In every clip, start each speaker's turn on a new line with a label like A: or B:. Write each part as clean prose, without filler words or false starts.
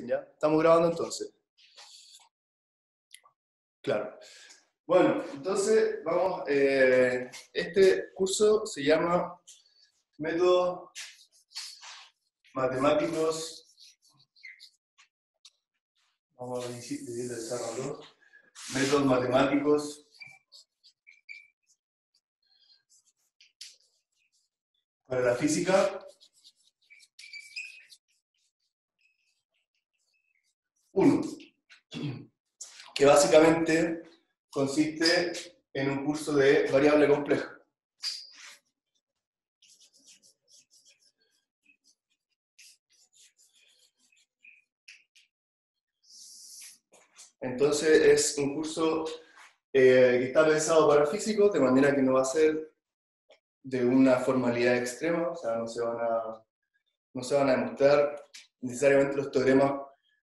A: ¿ya? Estamos grabando entonces. Claro. Bueno, entonces vamos, este curso se llama Métodos Matemáticos, vamos a dividir el desarrollo, Métodos Matemáticos para la Física 1, que básicamente consiste en un curso de variable compleja. Entonces es un curso que está pensado para físicos, de manera que no va a ser de una formalidad extrema, o sea, no se van a demostrar necesariamente los teoremas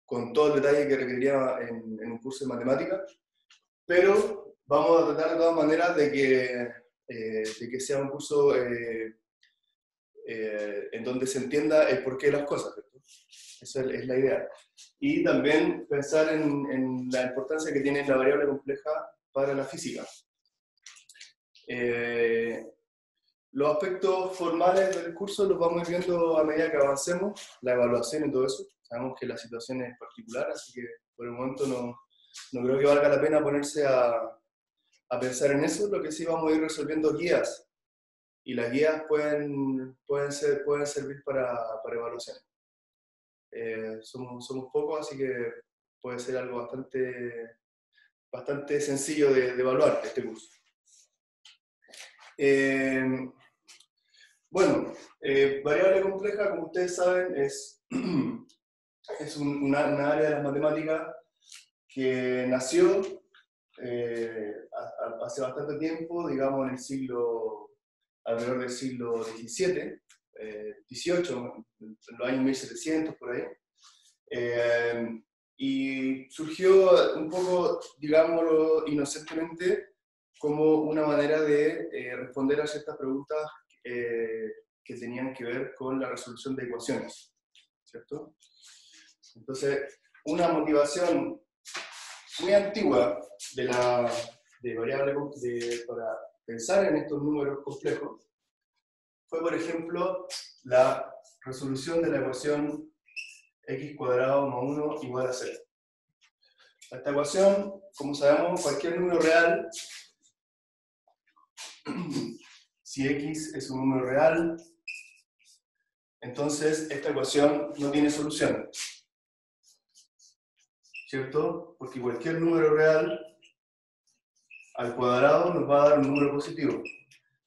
A: con todo el detalle que requeriría en un curso de matemáticas, pero vamos a tratar de todas maneras de que sea un curso en donde se entienda el porqué de las cosas, ¿cierto? Esa es la idea. Y también pensar en la importancia que tiene la variable compleja para la física. Los aspectos formales del curso los vamos a ir viendo a medida que avancemos, la evaluación y todo eso. Sabemos que la situación es particular, así que por el momento no creo que valga la pena ponerse a pensar en eso. Lo que sí vamos a ir resolviendo guías, y las guías pueden servir para evaluaciones. Somos pocos, así que puede ser algo bastante sencillo de evaluar este curso. Bueno, variable compleja, como ustedes saben, es una área de las matemáticas que nació hace bastante tiempo, digamos alrededor del siglo XVII, XVIII, en los años 1700, por ahí. Y surgió un poco, digámoslo inocentemente, como una manera de responder a ciertas preguntas que tenían que ver con la resolución de ecuaciones, ¿cierto? Entonces, una motivación muy antigua para pensar en estos números complejos fue, por ejemplo, la resolución de la ecuación x² más 1 igual a 0. Esta ecuación, como sabemos, cualquier número real, si x es un número real, entonces esta ecuación no tiene solución, ¿cierto? Porque cualquier número real al cuadrado nos va a dar un número positivo,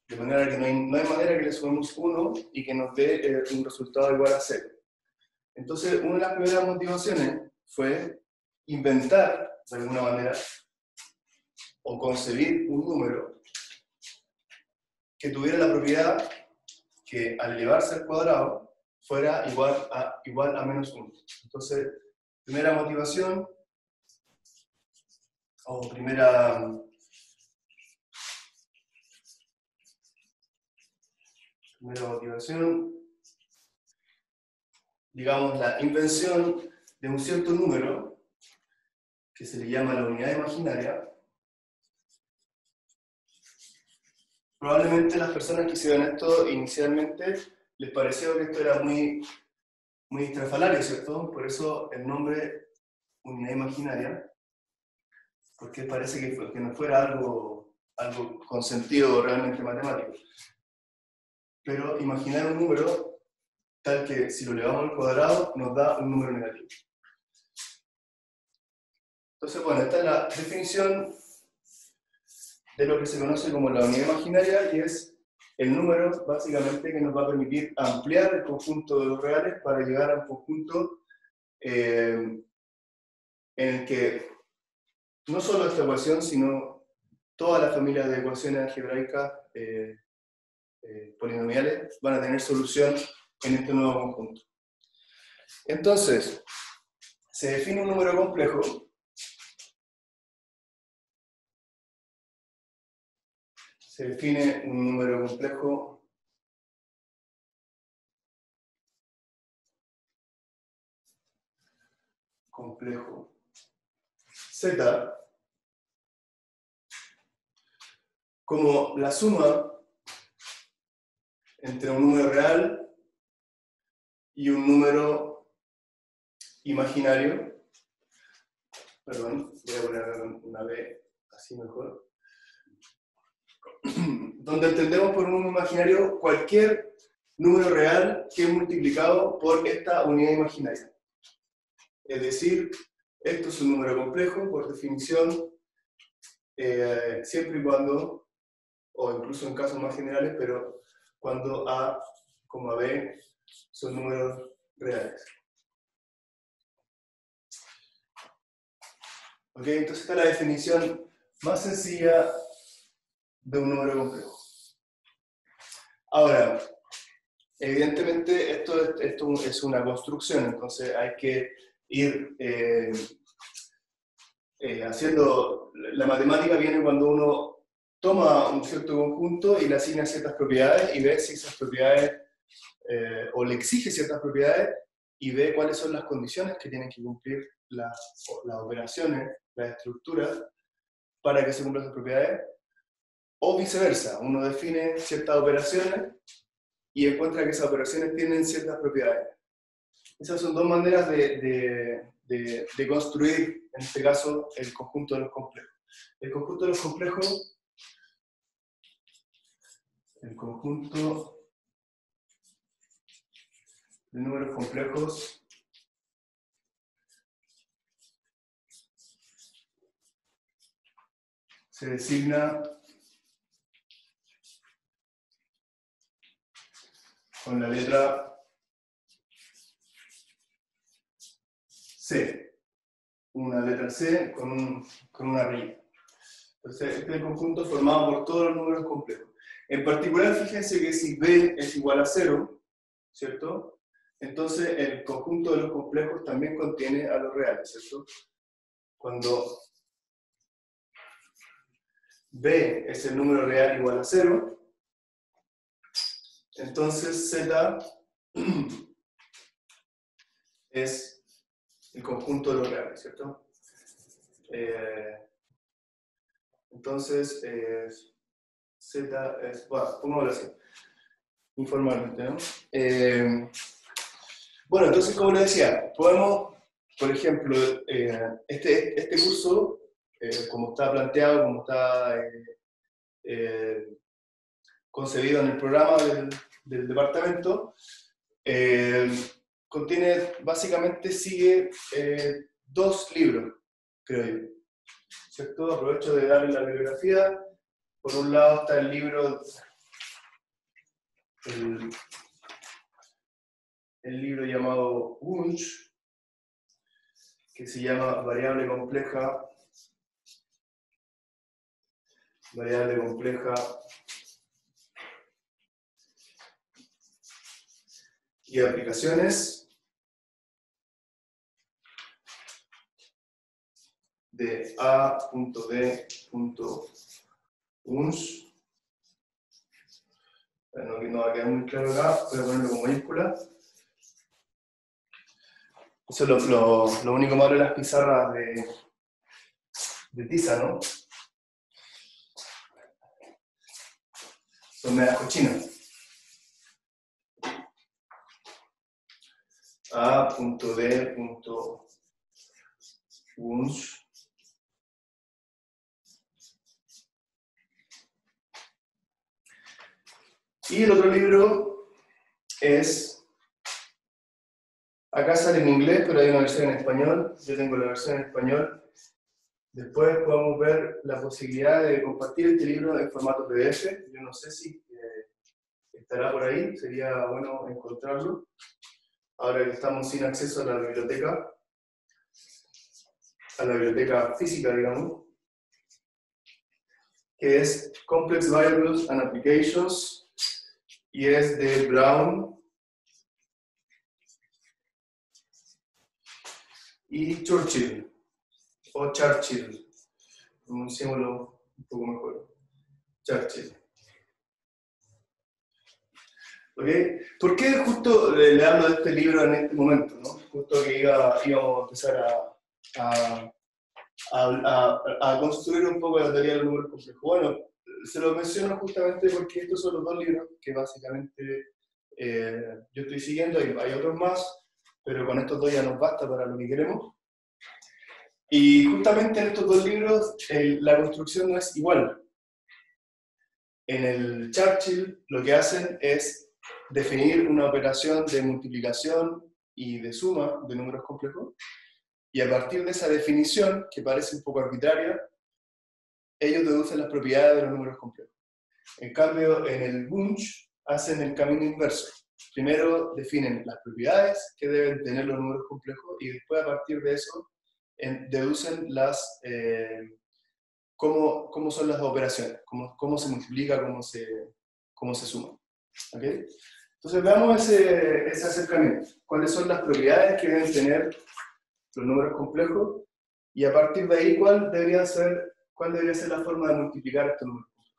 A: de manera que no hay manera que le sumemos 1 y que nos dé un resultado igual a 0. Entonces, una de las primeras motivaciones fue inventar, de alguna manera, o concebir un número que tuviera la propiedad que al elevarse al cuadrado fuera igual a menos 1. Entonces, primera motivación, o primera motivación, digamos, la invención de un cierto número que se le llama la unidad imaginaria. Probablemente las personas que hicieron esto inicialmente les pareció que esto era muy estrafalario, ¿cierto? Por eso el nombre unidad imaginaria, porque parece que no fuera algo con sentido realmente matemático. Pero imaginar un número tal que si lo elevamos al cuadrado nos da un número negativo. Entonces, bueno, esta es la definición de lo que se conoce como la unidad imaginaria, y es el número, básicamente, que nos va a permitir ampliar el conjunto de los reales para llegar a un conjunto en el que no solo esta ecuación, sino toda la familia de ecuaciones algebraicas polinomiales van a tener solución en este nuevo conjunto. Entonces, se define un número complejo complejo Z como la suma entre un número real y un número imaginario. Perdón, voy a poner una B así mejor. Donde entendemos por un número imaginario cualquier número real que es multiplicado por esta unidad imaginaria. Es decir, esto es un número complejo, por definición, siempre y cuando, o incluso en casos más generales, pero cuando A, B son números reales. ¿Ok? Entonces esta es la definición más sencilla de un número complejo. Ahora, evidentemente esto es una construcción, entonces hay que ir haciendo... La matemática viene cuando uno toma un cierto conjunto y le asigna ciertas propiedades y ve si esas propiedades, o le exige ciertas propiedades y ve cuáles son las condiciones que tienen que cumplir las operaciones, las estructuras, para que se cumplan esas propiedades. O viceversa, uno define ciertas operaciones y encuentra que esas operaciones tienen ciertas propiedades. Esas son dos maneras de construir, en este caso, el conjunto de los complejos. El conjunto de los complejos, el conjunto de números complejos se designa con la letra C. Una letra C con una raya. Entonces, este es el conjunto formado por todos los números complejos. En particular, fíjense que si B es igual a 0, ¿cierto? Entonces, el conjunto de los complejos también contiene a los reales, ¿cierto? Cuando B es el número real igual a 0, entonces Z es el conjunto de los reales, ¿cierto? Entonces, Z es, bueno, pongámoslo así, informalmente, ¿no? Bueno, entonces, como les decía, podemos, por ejemplo, este curso, como está planteado, como está concebido en el programa del departamento, contiene, básicamente sigue dos libros, creo yo. ¿Cierto? Aprovecho de darle la bibliografía. Por un lado está el libro, el libro llamado Wunsch, que se llama Variable compleja y aplicaciones de A.D.Wunsch. No va a quedar muy claro acá, voy a ponerlo con mayúscula. Eso es lo único malo de las pizarras de tiza, ¿no? Son medias cochinas. A.D.Wunsch. Y el otro libro es, acá sale en inglés, pero hay una versión en español. Yo tengo la versión en español. Después podemos ver la posibilidad de compartir este libro en formato PDF. Yo no sé si estará por ahí, sería bueno encontrarlo. Ahora que estamos sin acceso a la biblioteca física, digamos, que es Complex Variables and Applications, y es de Brown y Churchill, o Churchill, pronunciémoslo un poco mejor, Churchill. ¿Okay? ¿Por qué justo le hablo de este libro en este momento, ¿no? justo que íbamos a empezar a construir un poco la teoría de los números complejos. Bueno, se lo menciono justamente porque estos son los dos libros que básicamente yo estoy siguiendo, hay otros más, pero con estos dos ya nos basta para lo que queremos. Y justamente en estos dos libros la construcción no es igual. En el Churchill lo que hacen es definir una operación de multiplicación y de suma de números complejos, y a partir de esa definición, que parece un poco arbitraria, ellos deducen las propiedades de los números complejos. En cambio, en el Wunsch hacen el camino inverso. Primero definen las propiedades que deben tener los números complejos y después a partir de eso deducen cómo son las operaciones, cómo se multiplica, cómo se suma. ¿Okay? Entonces veamos ese acercamiento. ¿Cuáles son las propiedades que deben tener los números complejos? Y a partir de ahí, ¿cuál debería ser la forma de multiplicar estos números complejos?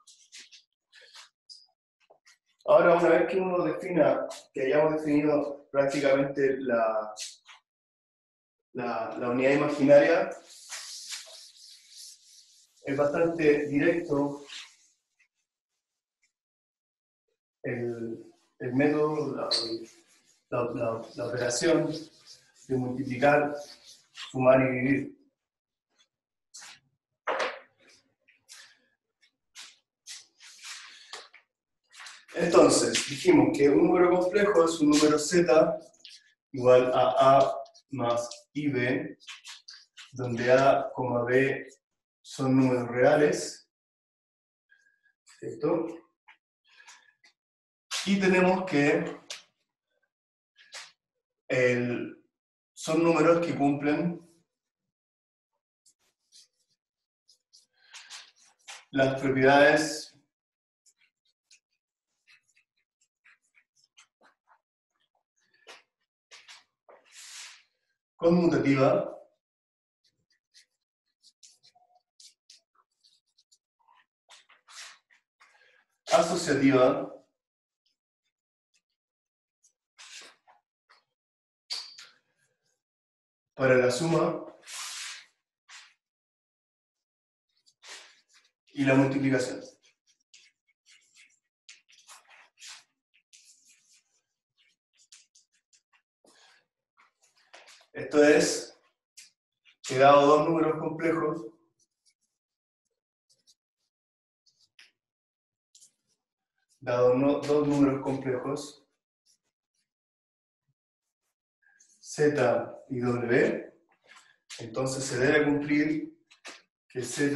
A: Ahora, una vez que uno defina, que hayamos definido prácticamente la unidad imaginaria, es bastante directo el método, la operación de multiplicar, sumar y dividir. Entonces, dijimos que un número complejo es un número z igual a más ib, donde a, b son números reales, ¿cierto? Y tenemos que son números que cumplen las propiedades conmutativa, asociativa, para la suma y la multiplicación. Esto es que dado dos números complejos, z y w, entonces se debe cumplir que z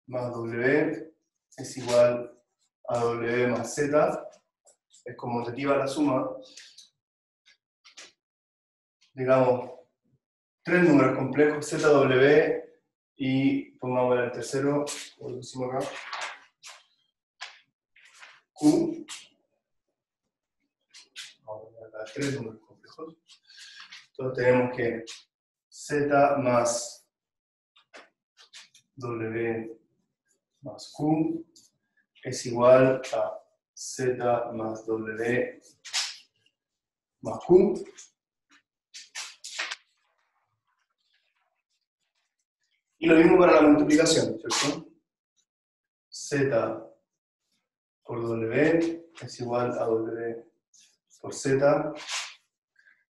A: más w es igual a w más z, es conmutativa la suma, digamos, tres números complejos, z, w, y pongamos el tercero, como lo hicimos acá, q, vamos a poner acá tres números complejos, entonces tenemos que z más w más q es igual a z más w más q. Y lo mismo para la multiplicación, ¿cierto? Z por w es igual a w por z,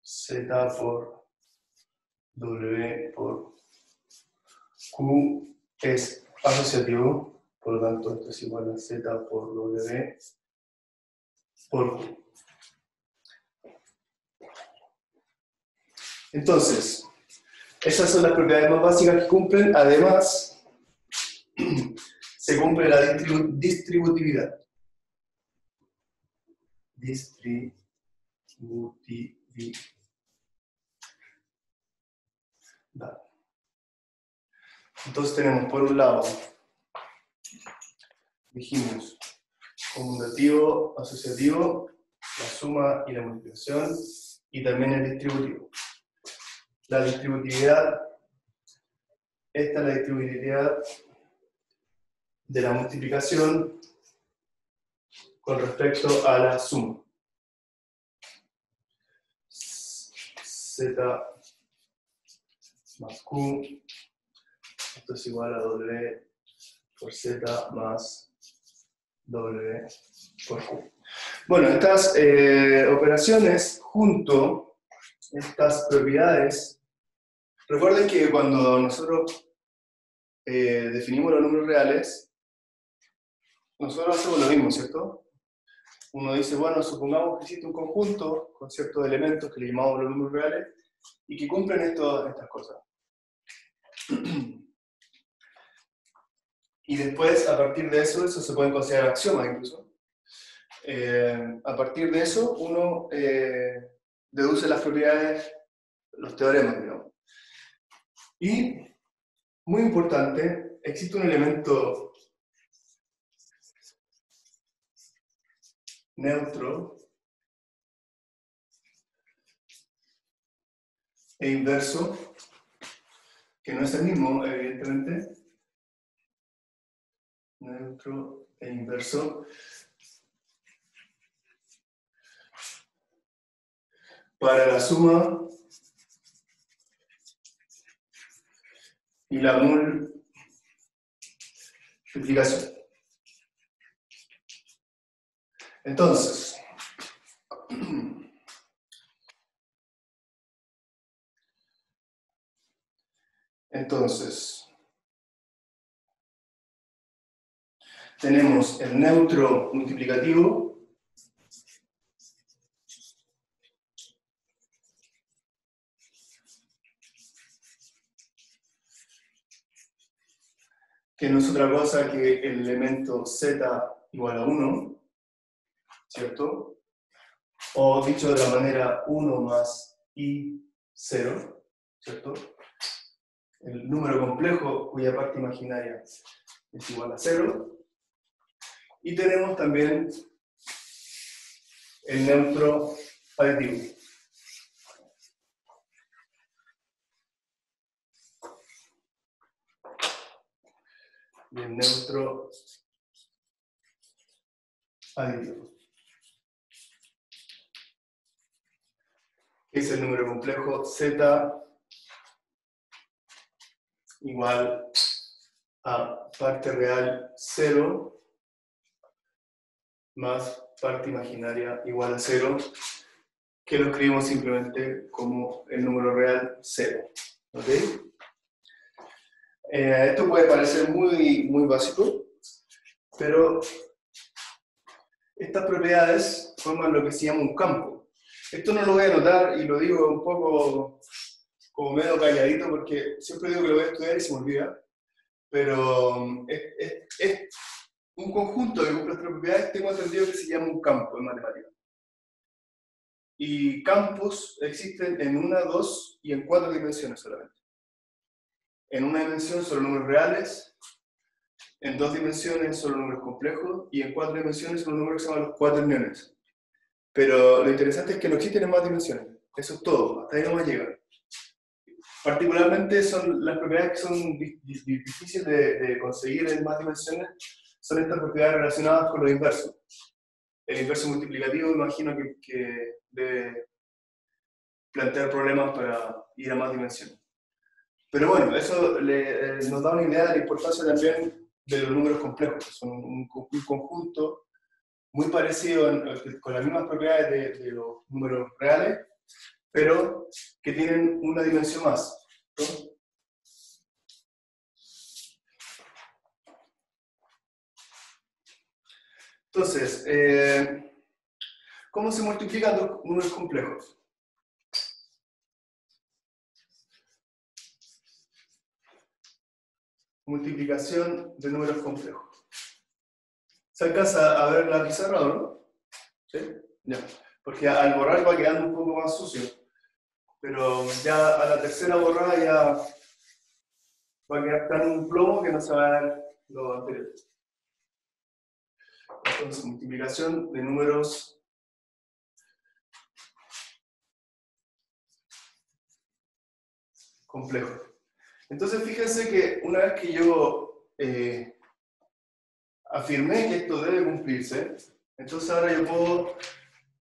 A: z por w por q es asociativo, por lo tanto esto es igual a z por w por q. Entonces, esas son las propiedades más básicas que cumplen. Además, se cumple la distributividad. Entonces tenemos por un lado, dijimos, conmutativo, asociativo, la suma y la multiplicación, y también el distributivo. La distributividad, esta es la distributividad de la multiplicación con respecto a la suma. Z Z más Q, esto es igual a W por Z más W por Q. Bueno, estas operaciones junto estas propiedades, recuerden que cuando nosotros definimos los números reales, nosotros hacemos lo mismo, ¿cierto? Uno dice, bueno, supongamos que existe un conjunto con ciertos elementos que le llamamos los números reales y que cumplen estas cosas. Y después, a partir de eso se pueden considerar axiomas incluso. A partir de eso, uno deduce las propiedades, los teoremas, digamos. Y, muy importante, existe un elemento neutro e inverso, que no es el mismo, evidentemente. Neutro e inverso. Para la suma y la multiplicación. Entonces, tenemos el neutro multiplicativo que no es otra cosa que el elemento z igual a 1, ¿cierto? O dicho de otra manera, 1 más i0, ¿cierto? El número complejo cuya parte imaginaria es igual a 0. Y tenemos también el neutro aditivo. Y el neutro aditivo. Es el número complejo z igual a parte real 0 más parte imaginaria igual a 0, que lo escribimos simplemente como el número real 0. ¿Ok? Esto puede parecer muy básico, pero estas propiedades forman lo que se llama un campo. Esto no lo voy a anotar y lo digo un poco como medio calladito porque siempre digo que lo voy a estudiar y se me olvida, pero es un conjunto de estas propiedades, tengo entendido que se llama un campo en matemática. Y campos existen en 1, 2 y en 4 dimensiones solamente. En una dimensión son los números reales, en 2 dimensiones son los números complejos, y en 4 dimensiones son los números que se llaman los cuaterniones. Pero lo interesante es que no existen en más dimensiones. Eso es todo, hasta ahí no va a llegar. Particularmente son las propiedades que son difíciles de conseguir en más dimensiones, son estas propiedades relacionadas con los inversos. El inverso multiplicativo imagino que debe plantear problemas para ir a más dimensiones. Pero bueno, eso nos da una idea de la importancia también de los números complejos, que son un conjunto muy parecido con las mismas propiedades de los números reales, pero que tienen una dimensión más, ¿no? Entonces, ¿cómo se multiplican dos números complejos? Multiplicación de números complejos. ¿Se alcanza a ver la pizarra o no? ¿Sí? Ya. Porque al borrar va quedando un poco más sucio. Pero ya a la tercera borrada ya va a quedar tan un plomo que no se va a ver lo anterior. Entonces, multiplicación de números complejos. Entonces, fíjense que una vez que yo afirmé que esto debe cumplirse, entonces ahora yo puedo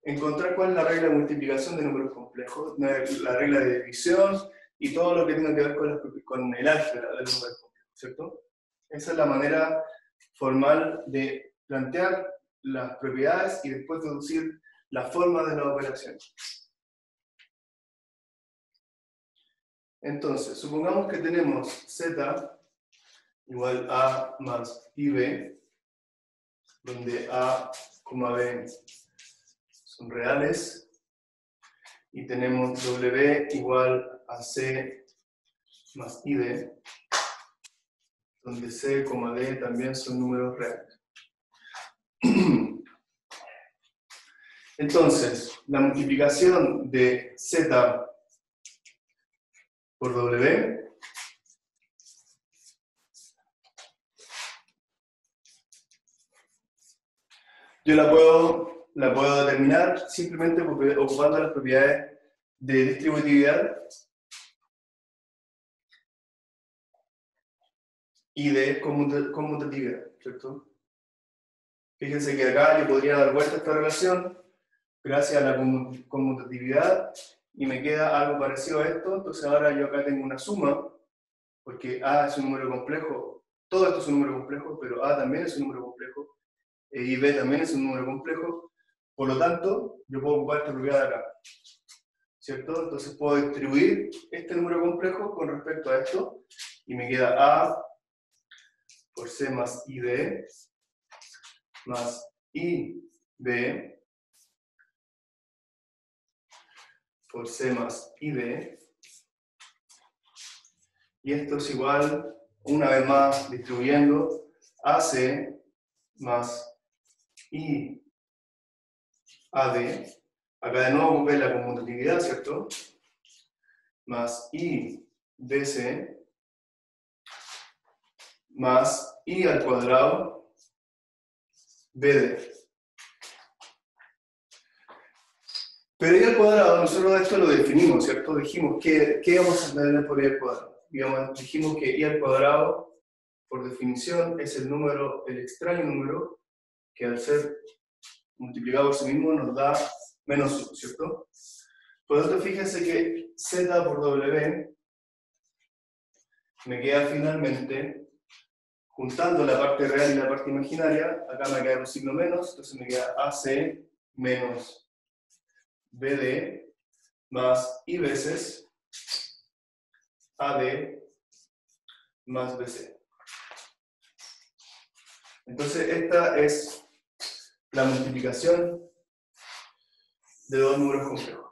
A: encontrar cuál es la regla de multiplicación de números complejos, la regla de división y todo lo que tenga que ver con el álgebra del número complejo, ¿cierto? Esa es la manera formal de plantear las propiedades y después deducir la forma de la operación. Entonces, supongamos que tenemos z igual a más ib, donde a, b son reales, y tenemos w igual a c más id, donde c, d también son números reales. Entonces, la multiplicación de z por w yo la puedo determinar simplemente ocupando las propiedades de distributividad y de conmutatividad, ¿cierto? Fíjense que acá yo podría dar vuelta a esta relación gracias a la conmutatividad y me queda algo parecido a esto. Entonces ahora yo acá tengo una suma, porque A es un número complejo, todo esto es un número complejo, pero A también es un número complejo, y B también es un número complejo. Por lo tanto, yo puedo ocupar esta propiedad de acá, ¿cierto? Entonces puedo distribuir este número complejo con respecto a esto, y me queda A por C más ID más IB por C más ID, y esto es igual, una vez más, distribuyendo AC más IAD, acá de nuevo ocupé la conmutatividad, ¿cierto? Más IBC más I al cuadrado BD. Pero I al cuadrado, nosotros esto lo definimos, ¿cierto? Dijimos que vamos a tener por I al cuadrado. Dijimos que I al cuadrado, por definición, es el extraño número que al ser multiplicado por sí mismo nos da menos 1, ¿cierto? Por lo tanto, fíjense que Z por W me queda finalmente, juntando la parte real y la parte imaginaria, acá me queda un signo menos, entonces me queda AC menos BD más I veces AD más BC. Entonces esta es la multiplicación de dos números complejos.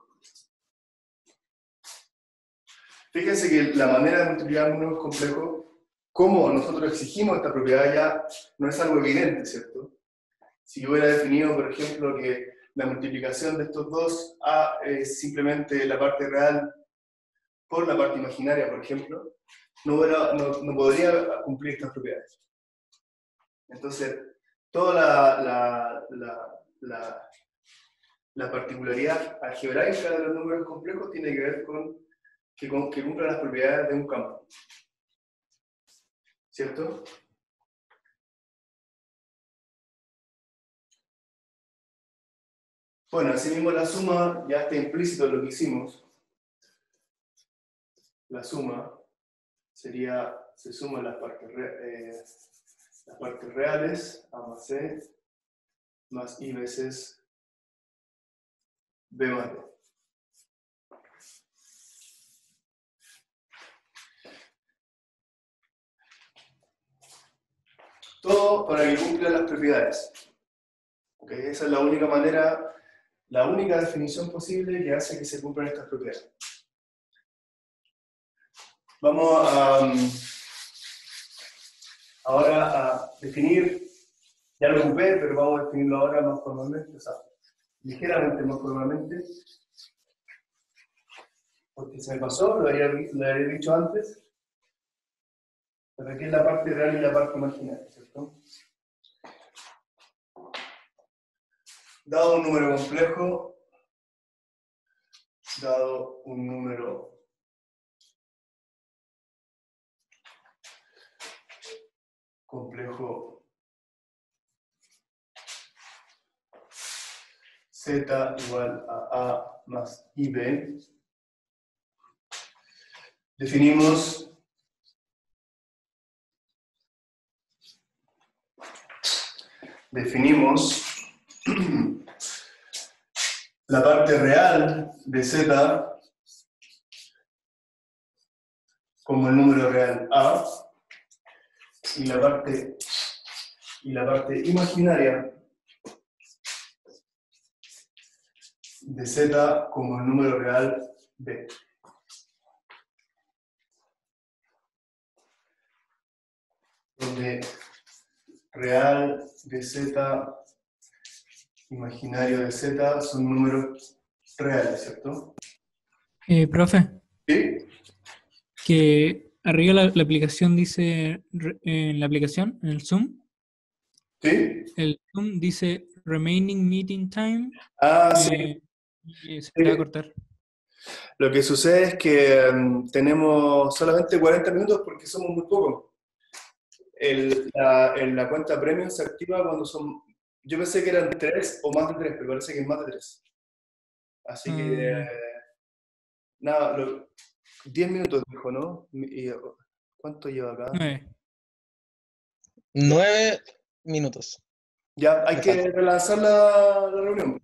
A: Fíjense que la manera de multiplicar números complejos, como nosotros exigimos esta propiedad, ya no es algo evidente, ¿cierto? Si yo hubiera definido, por ejemplo, que la multiplicación de estos dos A es simplemente la parte real por la parte imaginaria, por ejemplo, no podría cumplir estas propiedades. Entonces, toda la particularidad algebraica de los números complejos tiene que ver con que cumplan las propiedades de un campo. ¿Cierto? Bueno, asimismo la suma ya está implícito en lo que hicimos. La suma sería, se suman las partes reales, A más C, más I veces B más D. Todo para que cumpla las propiedades. ¿Okay? Esa es la única manera, la única definición posible que hace que se cumplan estas propiedades. Vamos ahora a definir, ya lo ocupé, pero vamos a definirlo ahora más formalmente, o sea, ligeramente más formalmente, porque se me pasó, lo había dicho antes, pero aquí es la parte real y la parte imaginaria, ¿cierto? Dado un número complejo, dado un número complejo C Z igual a A más IB. Definimos la parte real de Z como el número real A y la parte imaginaria de Z como el número real B. Donde real de Z, imaginario de Z son números reales, ¿cierto?
B: Profe,
A: ¿Sí?
B: que arriba la aplicación dice, en la aplicación, en
A: ¿Sí?
B: el Zoom dice remaining meeting time,
A: Ah, sí.
B: y se va a
A: Sí.
B: cortar.
A: Lo que sucede es que tenemos solamente 40 minutos porque somos muy pocos. La cuenta premium se activa cuando son... Yo pensé que eran 3 o más de 3, pero parece que es más de 3. Así que,
B: Ya.
A: nada, 10 minutos dijo, ¿no? ¿Cuánto lleva acá?
B: 9.
C: 9 minutos.
A: Ya, hay
C: Le
A: que
C: falta.
A: relanzar la reunión.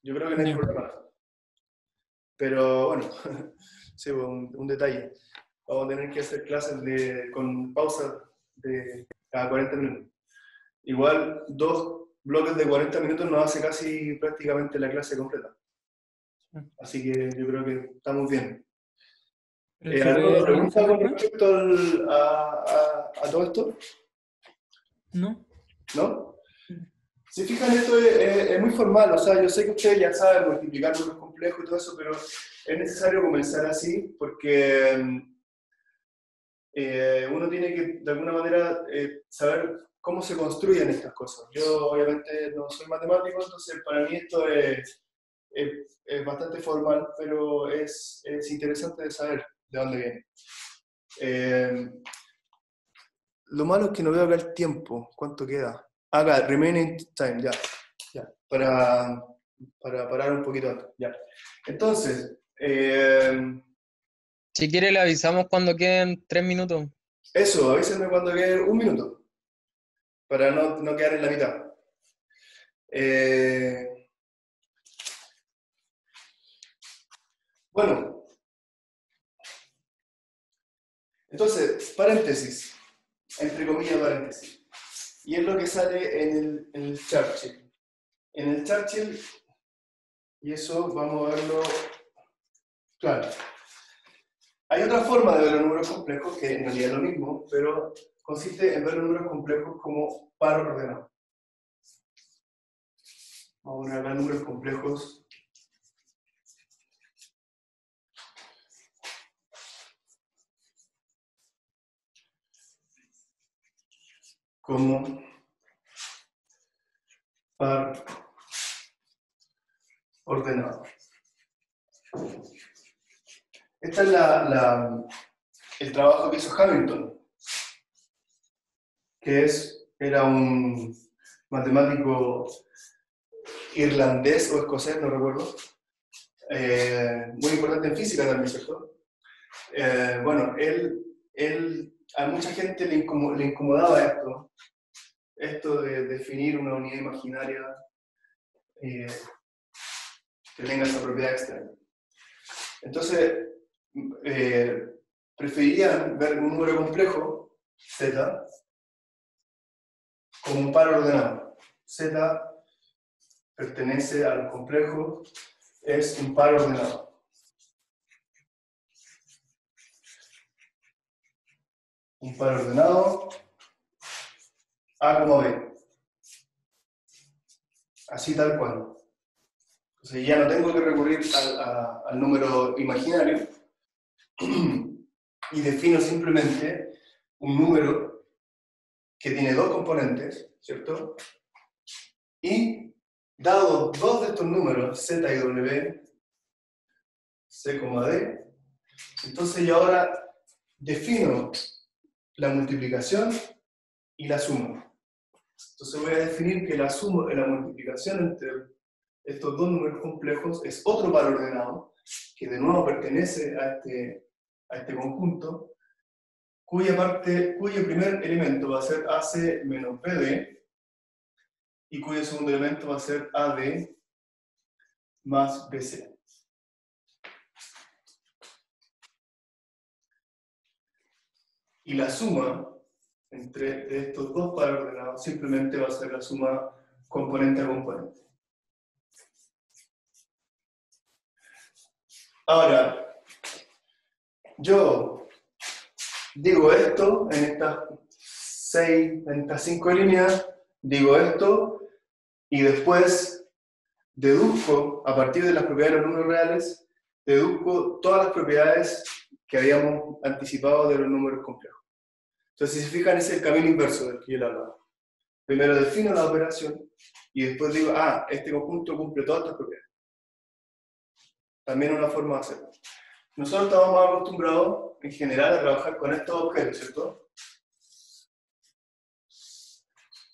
A: Yo creo que no hay
B: Ya.
A: problema. Pero bueno, sí, un detalle. Vamos a tener que hacer clases con pausa de cada 40 minutos. Igual, 2 bloques de 40 minutos nos hace casi prácticamente la clase completa. Así que yo creo que estamos bien.
B: ¿Pero se
A: ¿Alguna
B: puede
A: pregunta
B: relanzar
A: con
B: después?
A: respecto a todo esto?
B: No.
A: ¿No? Si fijan, esto es muy formal, o sea, yo sé que ustedes ya saben multiplicar números complejos y todo eso, pero es necesario comenzar así porque uno tiene que, de alguna manera, saber cómo se construyen estas cosas. Yo, obviamente, no soy matemático, entonces para mí esto es bastante formal, pero es interesante de saber de dónde viene. Lo malo es que no veo acá el tiempo. ¿Cuánto queda? Acá, remaining time, ya. Para parar un poquito antes. Ya. Entonces,
C: Si quiere, le avisamos cuando queden 3 minutos.
A: eso, avísenme cuando quede un minuto. Para no quedar en la mitad. Bueno, entonces, paréntesis. Entre comillas, paréntesis. Y es lo que sale en el Churchill. En el Churchill, y eso vamos a verlo claro. Hay otra forma de ver los números complejos, que en realidad es lo mismo, pero consiste en ver los números complejos como par ordenado. Vamos a poner acá números complejos como par ordenado. Este es el trabajo que hizo Hamilton, que era un matemático irlandés o escocés, no recuerdo, muy importante en física también, ¿cierto? Bueno, a mucha gente le incomodaba esto de definir una unidad imaginaria que tenga esa propiedad extraña. Entonces, preferían ver un número complejo, z, como un par ordenado. Z pertenece a los complejos, es un par ordenado. Un par ordenado, A como B. Así tal cual. Entonces ya no tengo que recurrir al número imaginario y defino simplemente un número que tiene dos componentes, ¿cierto? Y dado dos de estos números, z y w, c, d, entonces yo ahora defino la multiplicación y la suma. Entonces voy a definir que la multiplicación entre estos dos números complejos es otro par ordenado, que de nuevo pertenece a este conjunto, cuyo primer elemento va a ser AC menos BD, y cuyo segundo elemento va a ser AD más BC. Y la suma entre estos dos pares ordenados simplemente va a ser la suma componente a componente. Ahora, yo digo esto en estas 5 líneas, digo esto, y después deduzco, a partir de las propiedades de los números reales, deduzco todas las propiedades que habíamos anticipado de los números complejos. Entonces, si se fijan, ese es el camino inverso del que yo le hablaba. Primero defino la operación, y después digo, este conjunto cumple todas estas propiedades. También una forma de hacerlo. Nosotros estamos más acostumbrados, en general, a trabajar con estos objetos, ¿cierto?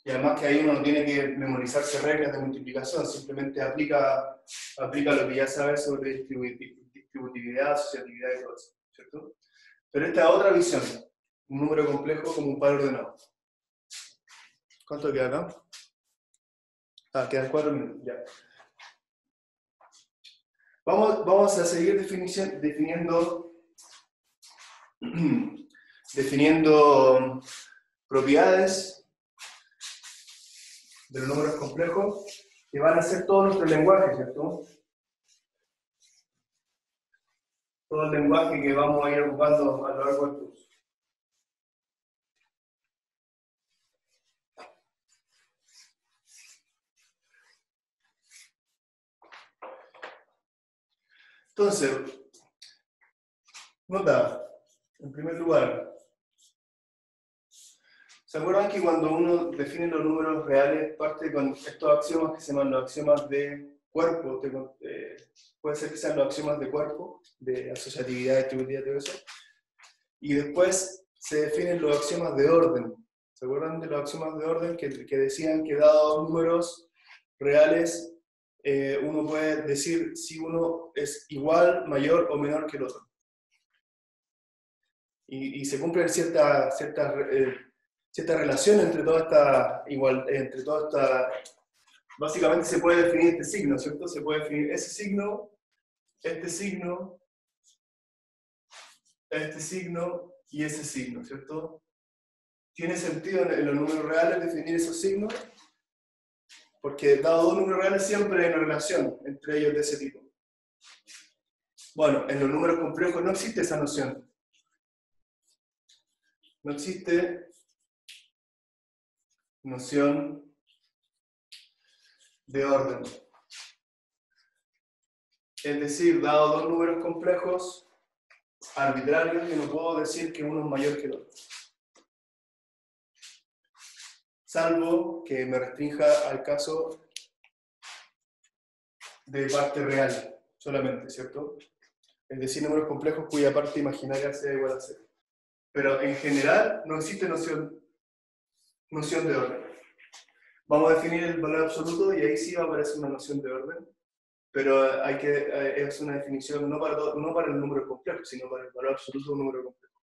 A: Y además que ahí uno no tiene que memorizarse reglas de multiplicación, simplemente aplica lo que ya sabe sobre distributividad, asociatividad y todo eso, ¿cierto? Pero esta es otra visión, un número complejo como un par ordenado. ¿Cuánto queda acá? Quedan 4 minutos, ya. Vamos a seguir definiendo propiedades de los números complejos que van a ser todo nuestro lenguaje, ¿cierto? Todo el lenguaje que vamos a ir ocupando a lo largo del curso. Entonces, nota, en primer lugar, ¿se acuerdan que cuando uno define los números reales parte con estos axiomas que se llaman los axiomas de cuerpo? Puede ser que sean los axiomas de cuerpo, de asociatividad, distributividad, todo eso. Y después se definen los axiomas de orden. ¿Se acuerdan de los axiomas de orden que decían que dados números reales, uno puede decir si uno es igual, mayor o menor que el otro? Y se cumplen cierta relación entre toda esta básicamente se puede definir este signo, ¿cierto? Se puede definir ese signo, este signo y ese signo, ¿cierto? ¿Tiene sentido en los números reales definir esos signos? Porque dado dos números reales siempre hay una relación entre ellos de ese tipo. Bueno, en los números complejos no existe esa noción. No existe noción de orden. Es decir, dado dos números complejos arbitrarios, yo no puedo decir que uno es mayor que el otro. Salvo que me restrinja al caso de parte real solamente, ¿cierto? Es decir, números complejos cuya parte imaginaria sea igual a 0. Pero en general no existe noción de orden. Vamos a definir el valor absoluto y ahí sí va a aparecer una noción de orden, pero es una definición no para el número complejo, sino para el valor absoluto de un número complejo.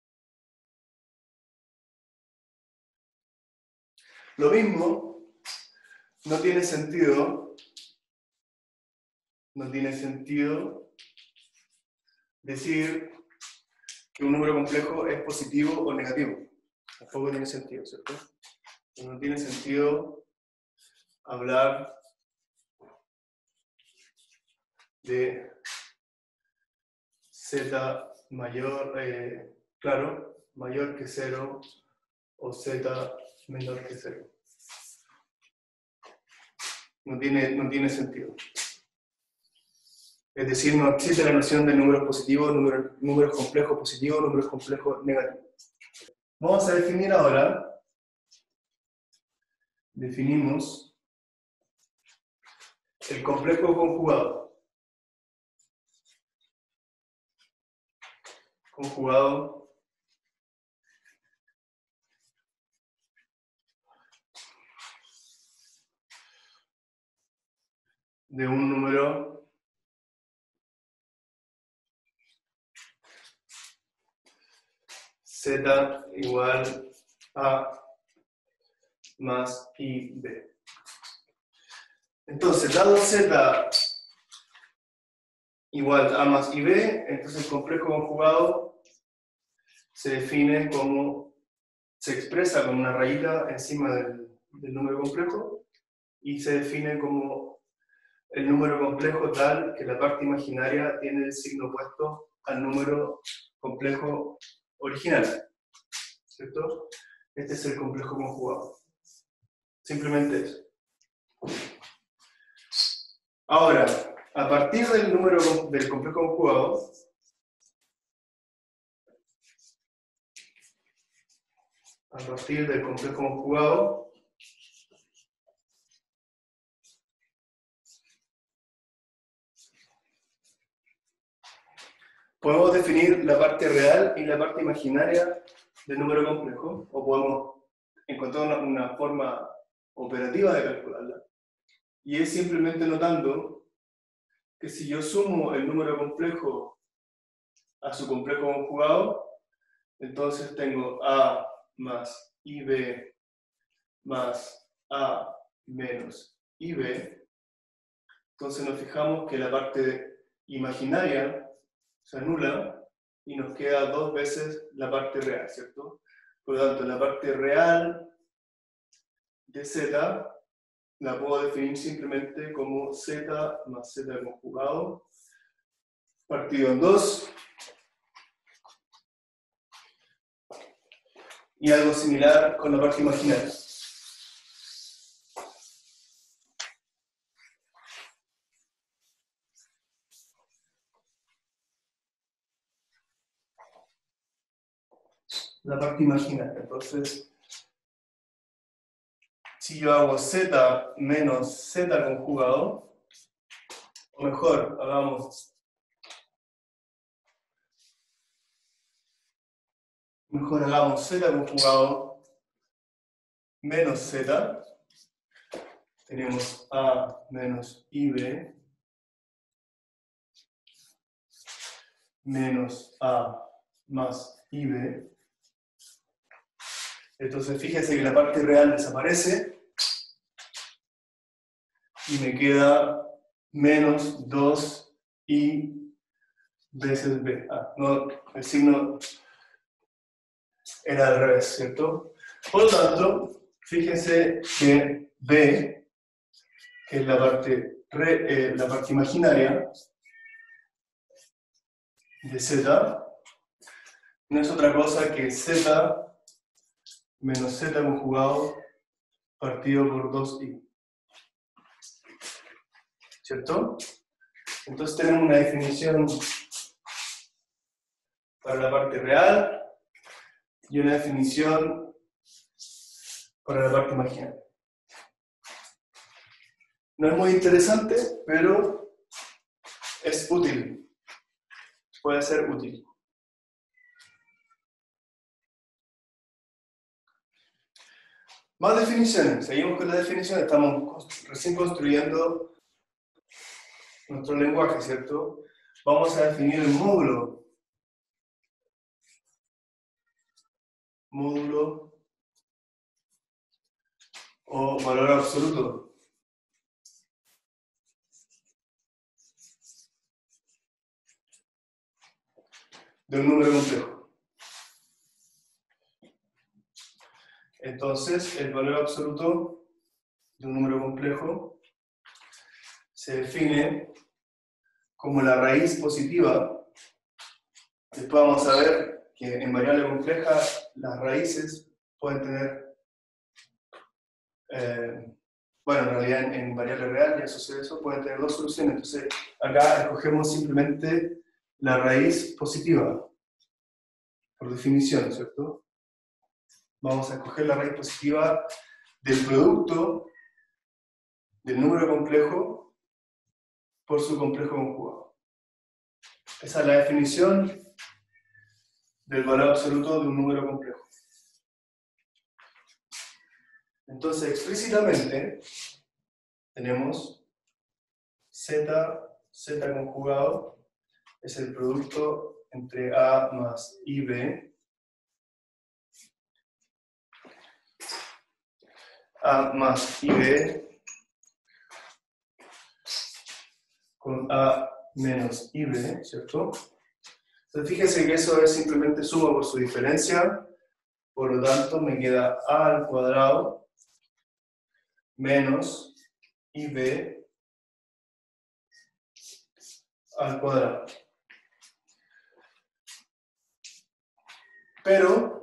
A: Lo mismo, no tiene sentido decir que un número complejo es positivo o negativo. Tampoco tiene sentido, ¿cierto? No tiene sentido hablar de z mayor, mayor que 0 o z menor que 0. No tiene sentido. Es decir, no existe la noción de números positivos, números complejos positivos, números complejos negativos. Vamos a definir ahora, definimos el complejo conjugado. Conjugado de un número z igual a más ib. Entonces, dado z igual a más ib, entonces el complejo conjugado se define como, se expresa con una rayita encima del número complejo y se define como el número complejo tal que la parte imaginaria tiene el signo opuesto al número complejo original, ¿cierto? Este es el complejo conjugado. Simplemente eso. Ahora, a partir del del complejo conjugado, podemos definir la parte real y la parte imaginaria del número complejo, o podemos encontrar una forma operativa de calcularla. Y es simplemente notando que si yo sumo el número complejo a su complejo conjugado, entonces tengo a más ib más a menos ib. Entonces nos fijamos que la parte imaginaria se anula y nos queda dos veces la parte real, ¿cierto? Por lo tanto, la parte real de z la puedo definir simplemente como z más z conjugado partido en 2. Y algo similar con la parte imaginaria. La parte imaginaria. Entonces, si yo hago z menos z conjugado, o mejor, hagamos z conjugado menos z, tenemos a menos ib menos a más ib. Entonces fíjense que la parte real desaparece y me queda menos 2i veces b. No, el signo era al revés, ¿cierto? Por lo tanto, fíjense que b, que es la parte imaginaria de z, no es otra cosa que z menos z conjugado partido por 2i. ¿Cierto? Entonces tenemos una definición para la parte real y una definición para la parte imaginaria. No es muy interesante, pero es útil. Puede ser útil. Más definiciones. Seguimos con las definiciones. Estamos recién construyendo nuestro lenguaje, ¿cierto? Vamos a definir el módulo. Módulo o valor absoluto. De un número complejo. Entonces, el valor absoluto de un número complejo se define como la raíz positiva. Después vamos a ver que en variable compleja las raíces pueden tener, bueno, en realidad en variable real, ya sucede eso, pueden tener dos soluciones. Entonces, acá escogemos simplemente la raíz positiva, por definición, ¿cierto? Vamos a escoger la raíz positiva del producto del número complejo por su complejo conjugado. Esa es la definición del valor absoluto de un número complejo. Entonces, explícitamente, tenemos z conjugado es el producto entre a más ib, a más ib con a menos ib, ¿cierto? Entonces fíjense que eso es simplemente suma por su diferencia, por lo tanto me queda a al cuadrado menos ib al cuadrado. Pero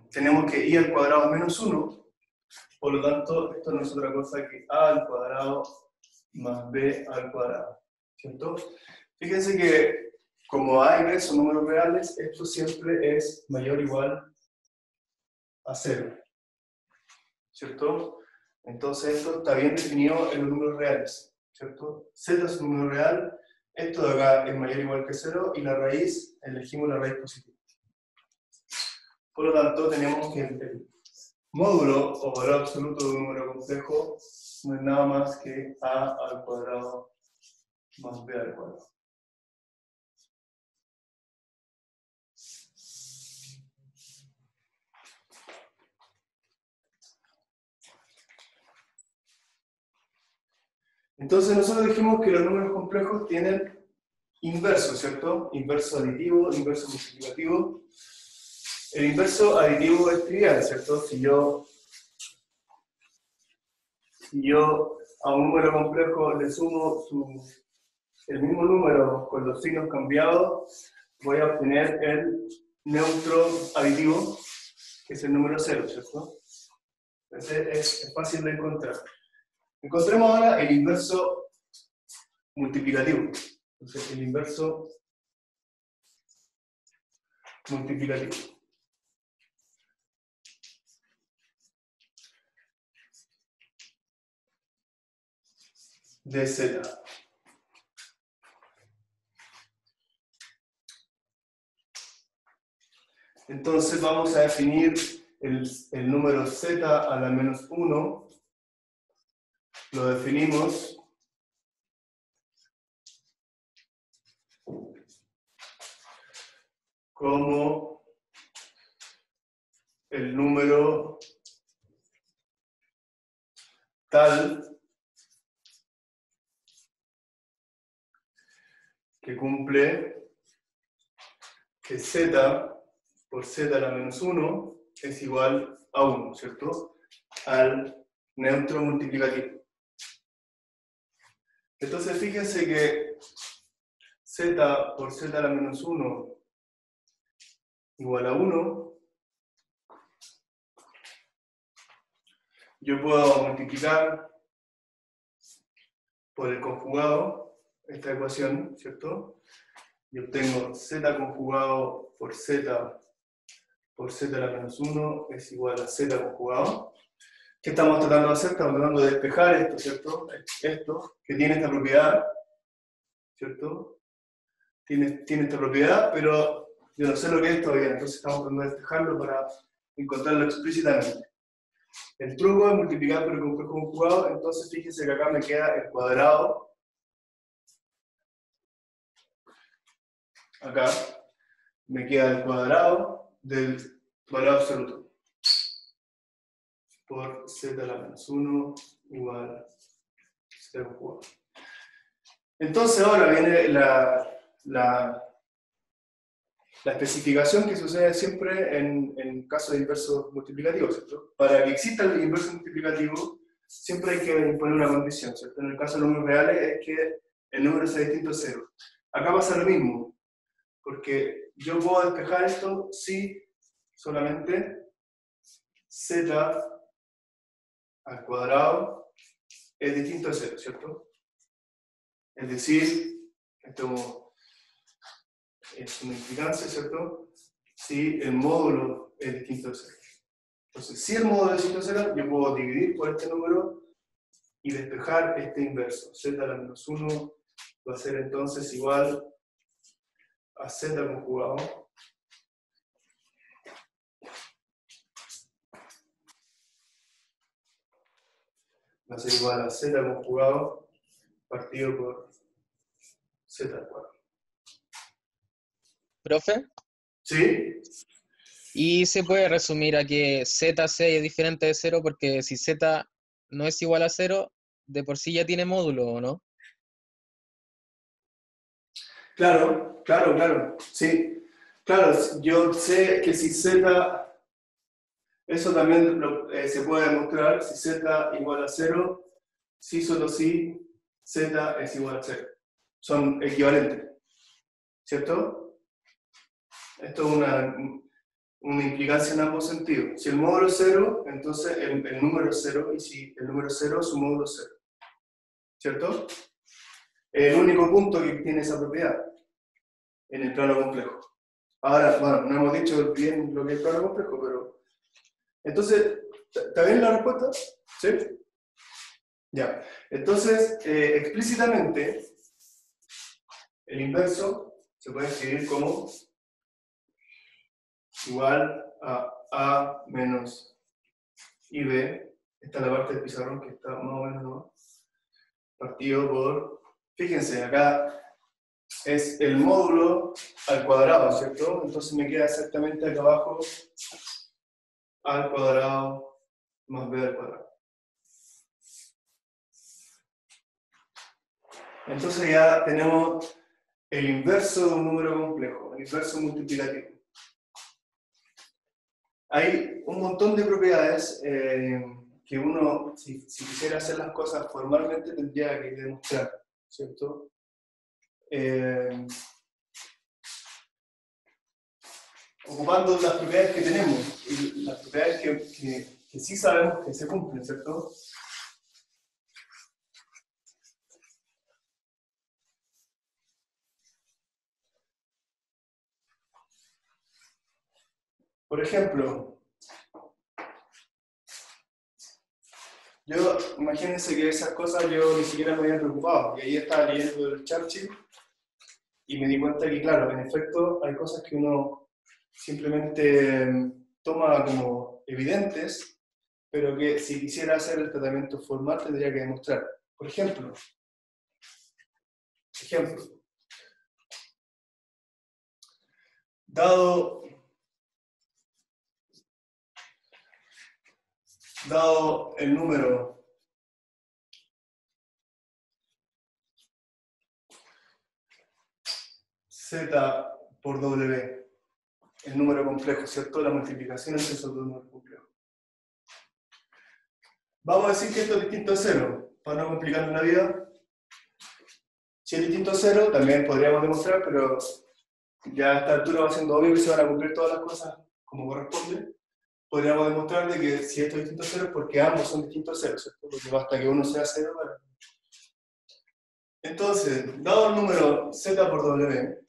A: tenemos que i al cuadrado menos 1, por lo tanto esto no es otra cosa que a al cuadrado más b al cuadrado, ¿cierto? Fíjense que como a y b son números reales, esto siempre es mayor o igual a 0, ¿cierto? Entonces esto está bien definido en los números reales, ¿cierto? Z es un número real, esto de acá es mayor o igual que 0 y la raíz, elegimos la raíz positiva. Por lo tanto, tenemos que el módulo o valor absoluto de un número complejo no es nada más que a al cuadrado más b al cuadrado. Entonces nosotros dijimos que los números complejos tienen inverso, ¿cierto? Inverso aditivo, inverso multiplicativo. El inverso aditivo es trivial, ¿cierto? Si yo a un número complejo le sumo el mismo número con los signos cambiados, voy a obtener el neutro aditivo, que es el número 0, ¿cierto? Entonces es fácil de encontrar. Encontremos ahora el inverso multiplicativo. Entonces, el inverso multiplicativo. De Z. Entonces vamos a definir el número Z a la menos 1. Lo definimos como el número tal que cumple que Z por Z a la menos 1 es igual a 1, ¿cierto? Al neutro multiplicativo. Entonces fíjense que Z por Z a la menos 1 igual a 1. Yo puedo multiplicar por el conjugado esta ecuación, ¿cierto? Y obtengo Z conjugado por Z a la menos 1 es igual a Z conjugado. ¿Qué estamos tratando de hacer? Estamos tratando de despejar esto, ¿cierto? Esto, que tiene esta propiedad, ¿cierto? Tiene esta propiedad, pero yo no sé lo que es todavía, entonces estamos tratando de despejarlo para encontrarlo explícitamente. El truco es multiplicar por el complejo conjugado, entonces fíjense que acá me queda el cuadrado. Acá me queda el cuadrado del valor absoluto. Por Z a la menos 1 igual a Z conjugado. Entonces ahora viene la especificación que sucede siempre en casos de inversos multiplicativos, ¿cierto? Para que exista el inverso multiplicativo, siempre hay que imponer una condición, ¿cierto? En el caso de los números reales es que el número sea distinto a 0. Acá pasa lo mismo, porque yo puedo despejar esto si solamente Z al cuadrado es distinto a 0, ¿cierto? Es decir, esto es una implicancia, ¿cierto? Si el módulo es distinto a 0. Entonces, si el módulo es distinto a 0, yo puedo dividir por este número y despejar este inverso. Z a la menos 1 va a ser entonces igual a Z conjugado va a ser igual a z conjugado partido por z al cuadrado.
C: Profe,
A: ¿Sí?
C: y se puede resumir a que z sea diferente de 0 porque si z no es igual a 0, de por sí ya tiene módulo, ¿o no?
A: Claro, claro, claro, sí. Claro, yo sé que si z, eso también se puede demostrar, si z igual a 0, si solo si z es igual a 0. Son equivalentes, ¿cierto? Esto es una implicancia en ambos sentidos. Si el módulo es 0, entonces el número es 0, y si el número es 0, su módulo es 0. ¿Cierto? Es el único punto que tiene esa propiedad en el plano complejo. Ahora, bueno, no hemos dicho bien lo que es plano complejo, pero... Entonces, ¿está bien la respuesta? ¿Sí? Ya. Entonces, explícitamente, el inverso se puede escribir como igual a menos ib. Esta es la parte del pizarrón que está más o menos, ¿no? Partido por... Fíjense, acá es el módulo al cuadrado, ¿cierto? Entonces me queda exactamente acá abajo a al cuadrado más b al cuadrado. Entonces ya tenemos el inverso de un número complejo, el inverso multiplicativo. Hay un montón de propiedades que uno, si quisiera hacer las cosas formalmente, tendría que demostrar, ¿cierto? Ocupando las propiedades que tenemos, y las propiedades que sí sabemos que se cumplen, ¿cierto? Por ejemplo, imagínense que esas cosas yo ni siquiera me había preocupado, y ahí estaba leyendo el Churchill, y me di cuenta que, claro, en efecto, hay cosas que uno simplemente toma como evidentes, pero que si quisiera hacer el tratamiento formal tendría que demostrar. Por ejemplo, dado el número z por w, el número complejo, ¿cierto? La multiplicación entre esos dos números complejos. Vamos a decir que esto es distinto a 0, para no complicarnos la vida. Si es distinto a 0, también podríamos demostrar, pero ya a esta altura va siendo obvio que se van a cumplir todas las cosas como corresponde. Podríamos demostrar de que si esto es distinto a 0 es porque ambos son distintos a 0, ¿cierto? Porque basta que uno sea 0 para... Entonces, dado el número z por w,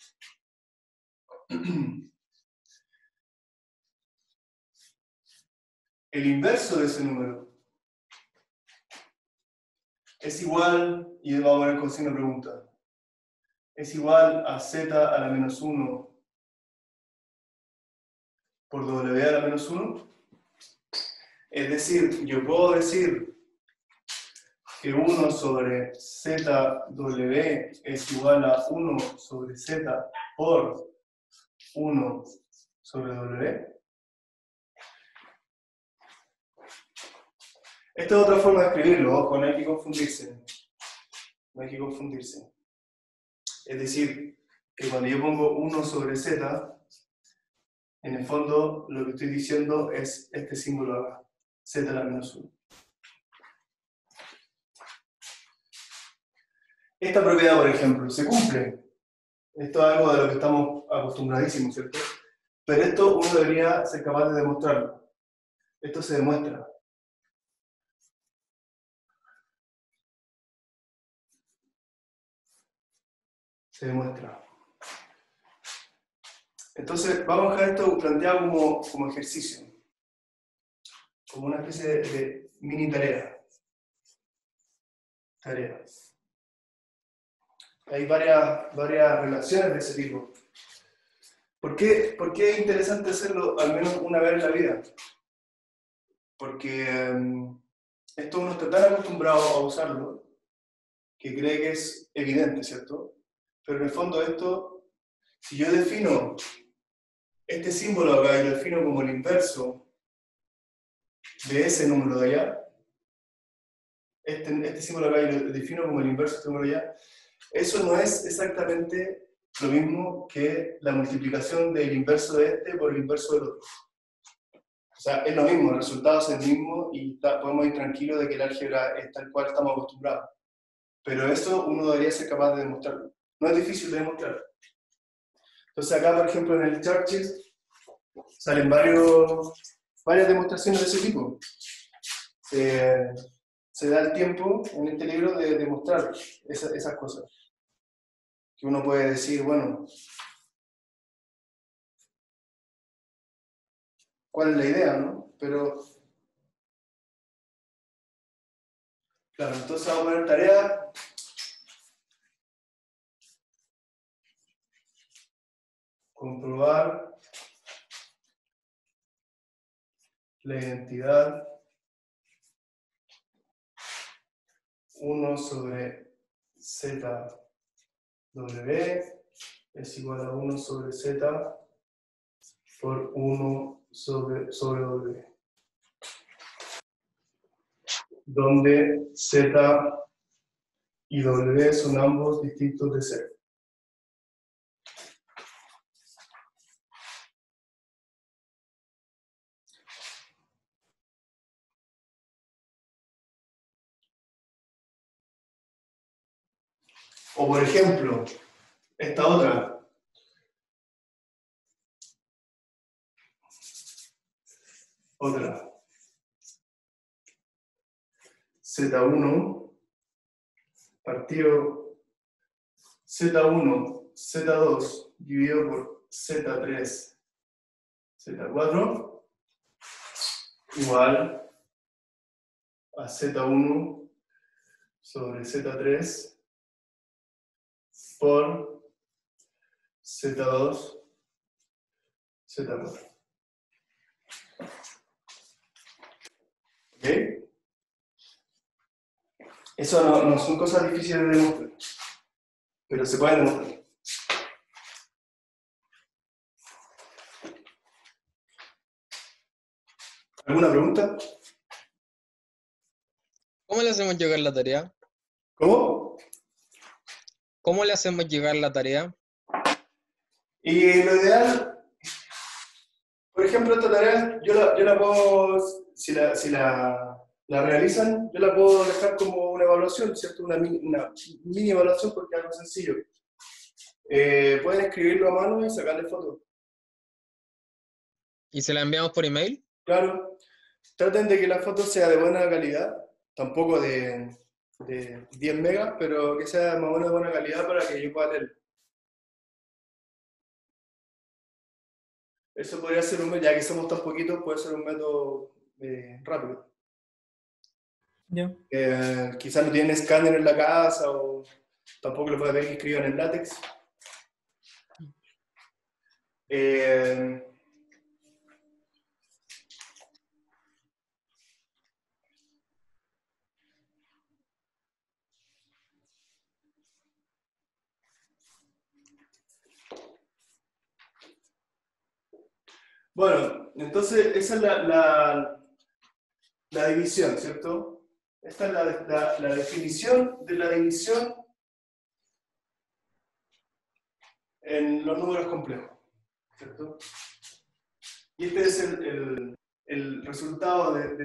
A: el inverso de ese número es igual, y vamos a ver con signo de pregunta, es igual a z a la menos 1 por w a la menos 1. Es decir, yo puedo decir que 1 sobre zw es igual a 1 sobre z por 1 sobre w. Esta es otra forma de escribirlo, ojo, no hay que confundirse. No hay que confundirse. Es decir, que cuando yo pongo 1 sobre z, en el fondo lo que estoy diciendo es este símbolo acá, z a la menos 1. Esta propiedad, por ejemplo, se cumple. Esto es algo de lo que estamos acostumbradísimos, ¿cierto? Pero esto uno debería ser capaz de demostrarlo. Esto se demuestra. Se demuestra. Entonces, vamos a dejar esto planteado como ejercicio. Como una especie de mini tarea. Hay varias relaciones de ese tipo. ¿Por qué es interesante hacerlo al menos una vez en la vida? Porque Esto uno está tan acostumbrado a usarlo que cree que es evidente, ¿cierto? Pero en el fondo esto, si yo defino este símbolo acá y lo defino como el inverso de ese número de allá, este símbolo acá y lo defino como el inverso de este número de allá, eso no es exactamente lo mismo que la multiplicación del inverso de este por el inverso del otro. O sea, es lo mismo, el resultado es el mismo y podemos ir tranquilos de que el álgebra es tal cual estamos acostumbrados. Pero eso uno debería ser capaz de demostrarlo. No es difícil de demostrar. Entonces acá, por ejemplo, en el Churchill salen varias demostraciones de ese tipo. Se da el tiempo en este libro de demostrar esas cosas. Que uno puede decir, bueno, ¿cuál es la idea, no? Pero, claro, entonces vamos a poner tarea. Comprobar la identidad 1 sobre ZW es igual a 1 sobre Z por 1 sobre W, donde Z y W son ambos distintos de 0. O por ejemplo, esta otra. Z1 partido Z1, Z2 dividido por Z3, Z4 igual a Z1 sobre Z3 por Z2, Z4. ¿Ok? Eso no son cosas difíciles de demostrar, pero se pueden demostrar. ¿Alguna pregunta?
C: ¿Cómo le hacemos llegar la tarea?
A: ¿Cómo?
C: ¿Cómo le hacemos llegar la tarea?
A: Y lo ideal, por ejemplo, esta tarea yo la puedo, si la realizan, yo la puedo dejar como una evaluación, ¿cierto? Una mini evaluación porque es algo sencillo. Pueden escribirlo a mano y sacarle fotos.
C: ¿Y se la enviamos por email?
A: Claro, traten de que la foto sea de buena calidad, tampoco de 10 megas, pero que sea más o menos de buena calidad para que yo pueda leer. Eso podría ser un método, ya que somos tan poquitos, puede ser un método rápido.
B: Ya.
A: Quizás no tienen escáner en la casa o tampoco les puede pedir que escriban en látex. Bueno, entonces esa es la división, ¿cierto? Esta es la definición de la división en los números complejos, ¿cierto? Y este es el resultado del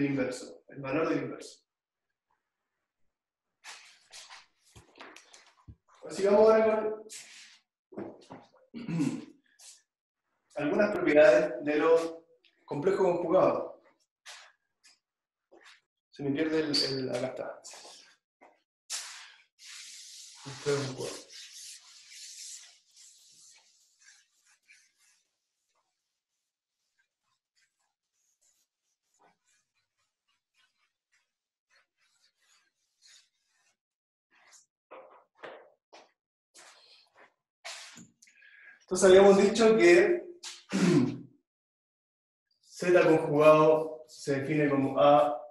A: inverso, el valor del inverso. Así que vamos a ver algunas propiedades de los complejos conjugados. Se me pierde acá está. Complejo conjugado. Entonces habíamos dicho que Z conjugado se define como A.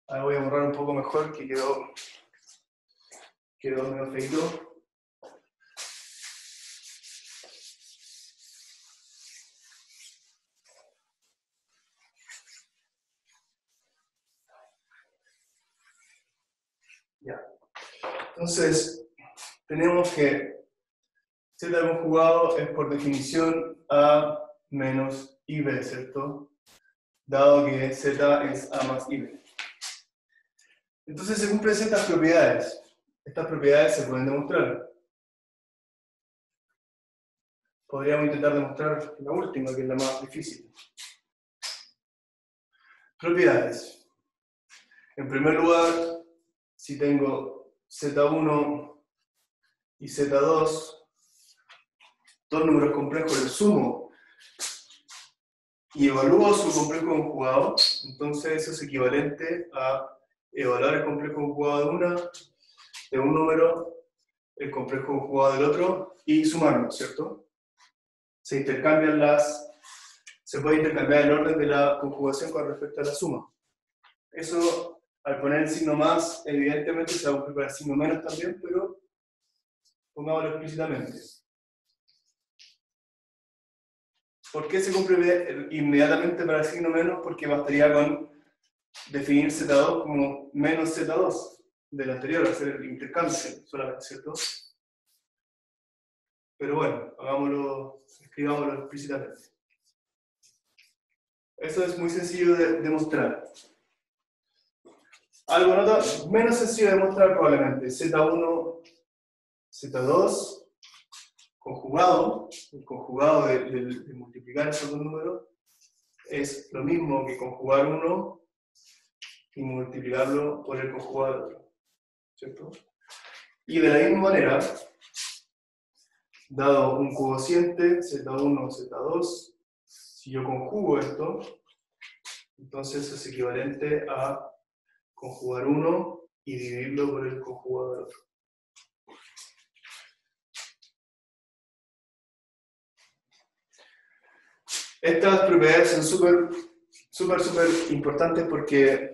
A: Ahora voy a borrar un poco mejor, que quedó medio feito. Ya. Entonces, tenemos que Z conjugado es por definición A menos IB, ¿cierto? Dado que Z es A más IB. Entonces se cumplen ciertas propiedades. Estas propiedades se pueden demostrar. Podríamos intentar demostrar la última, que es la más difícil. Propiedades. En primer lugar, si tengo Z1 y Z2, dos números complejos, los sumo y evalúo su complejo conjugado, entonces eso es equivalente a evaluar el complejo conjugado de un número, el complejo conjugado del otro, y sumarlo, ¿cierto? Se puede intercambiar el orden de la conjugación con respecto a la suma. Eso, al poner el signo más, evidentemente se va a cumplir para el signo menos también, pero pongámoslo explícitamente. ¿Por qué se cumple inmediatamente para el signo menos? Porque bastaría con definir Z2 como menos Z2 del anterior, hacer el intercambio solamente, ¿cierto? Pero bueno, escribámoslo explícitamente. Eso es muy sencillo de demostrar. Algo menos sencillo de demostrar probablemente. Z1, Z2, conjugado, el conjugado de multiplicar esos dos números, es lo mismo que conjugar uno y multiplicarlo por el conjugado del otro, ¿cierto? Y de la misma manera, dado un cociente, Z1, Z2, si yo conjugo esto, entonces es equivalente a conjugar uno y dividirlo por el conjugado del otro. Estas propiedades son súper importantes porque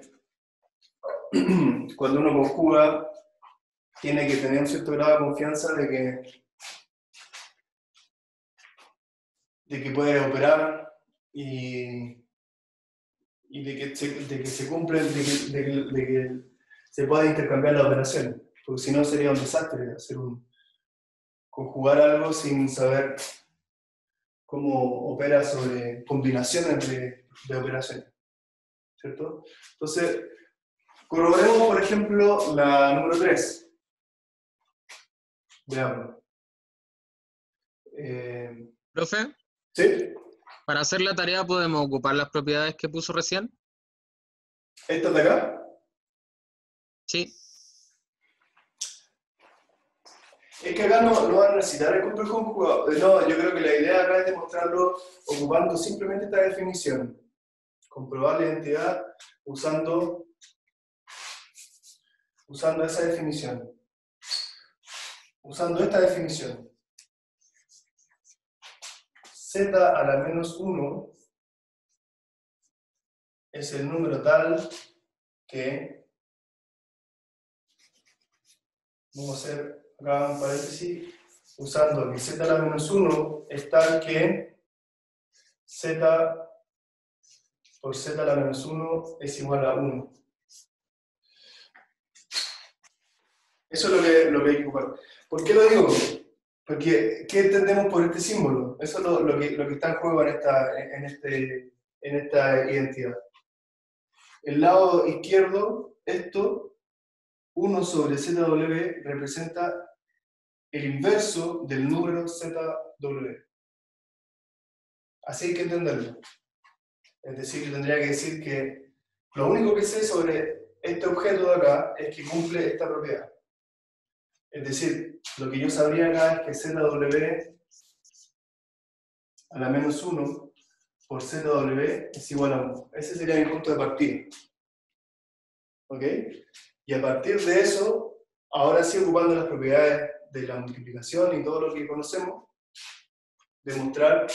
A: cuando uno conjuga tiene que tener un cierto grado de confianza de que puede operar y de que se cumplen, de que se pueda intercambiar la operación, porque si no sería un desastre conjugar algo sin saber cómo opera sobre combinaciones de operaciones, ¿cierto? Entonces, corroboremos, por ejemplo, la número 3. Veamos.
C: Profe,
A: ¿Sí?
C: para hacer la tarea podemos ocupar las propiedades que puso recién.
A: ¿Estas de acá?
C: Sí.
A: Es que acá no van a necesitar el complejo conjugado. No, yo creo que la idea acá es demostrarlo ocupando simplemente esta definición. Comprobar la identidad usando esa definición. Usando esta definición. Z a la menos 1 es el número tal que, vamos a hacer acá un paréntesis, usando que Z a la menos 1 es tal que Z por Z a la menos 1 es igual a 1. Eso es lo que hay que ocupar. ¿Por qué lo digo? Porque, ¿qué entendemos por este símbolo? Eso es lo que está en juego en esta identidad. El lado izquierdo, esto, 1 sobre ZW, representa el inverso del número ZW. Así hay que entenderlo. Es decir, yo tendría que decir que lo único que sé sobre este objeto de acá es que cumple esta propiedad. Es decir, lo que yo sabría acá es que ZW a la menos 1 por ZW es igual a 1. Ese sería mi punto de partida. ¿Ok? Y a partir de eso, ahora sí ocupando las propiedades de la multiplicación y todo lo que conocemos, demostrar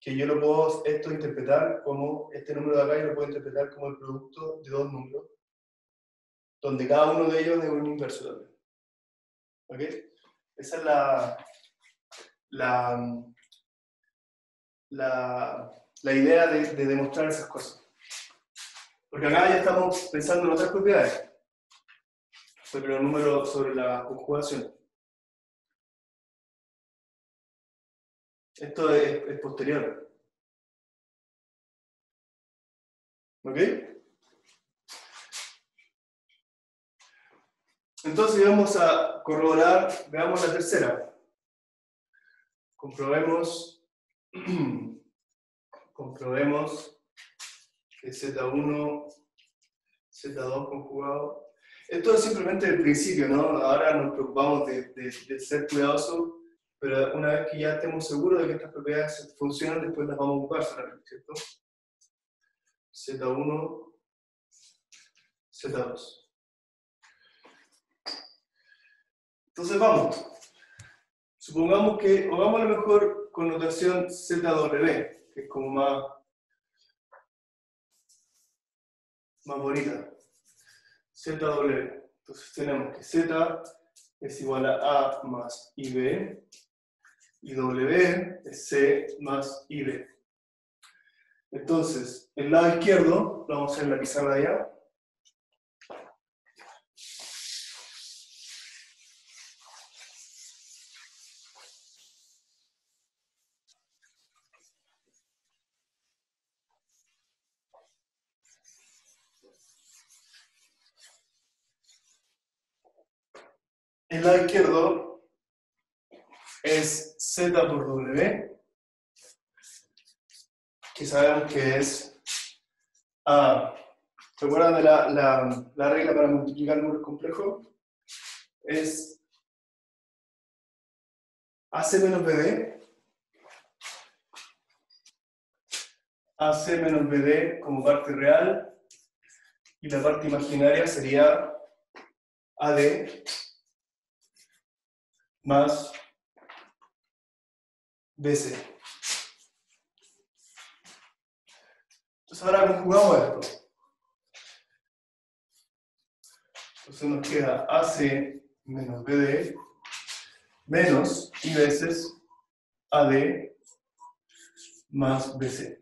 A: que yo lo puedo esto interpretar como, este número de acá yo lo puedo interpretar como el producto de dos números, donde cada uno de ellos es un inverso también. ¿Ok? Esa es la idea de demostrar esas cosas. Porque acá ya estamos pensando en otras propiedades, sobre los números, sobre la conjugación. Esto es posterior. ¿Ok? Entonces vamos a corroborar, veamos la tercera. Comprobemos que Z1, Z2 conjugado. Esto es simplemente el principio, ¿no? Ahora nos preocupamos de ser cuidadosos, pero una vez que ya estemos seguros de que estas propiedades funcionan, después las vamos a ocupar solamente, ¿cierto? Z1, Z2. Entonces vamos. Supongamos que, o vamos a lo mejor con notación ZW, que es como más bonita. ZW. Entonces tenemos que Z es igual a más IB, y W es C más IB. Entonces, el lado izquierdo, lo vamos a hacer en la pizarra de allá. El lado izquierdo es Z por W, que sabemos que es A. ¿Se acuerdan de la regla para multiplicar números complejos? Es AC menos BD. AC menos BD como parte real, y la parte imaginaria sería AD más BC. Entonces ahora conjugamos esto. Entonces nos queda AC menos BD menos y veces AD más BC.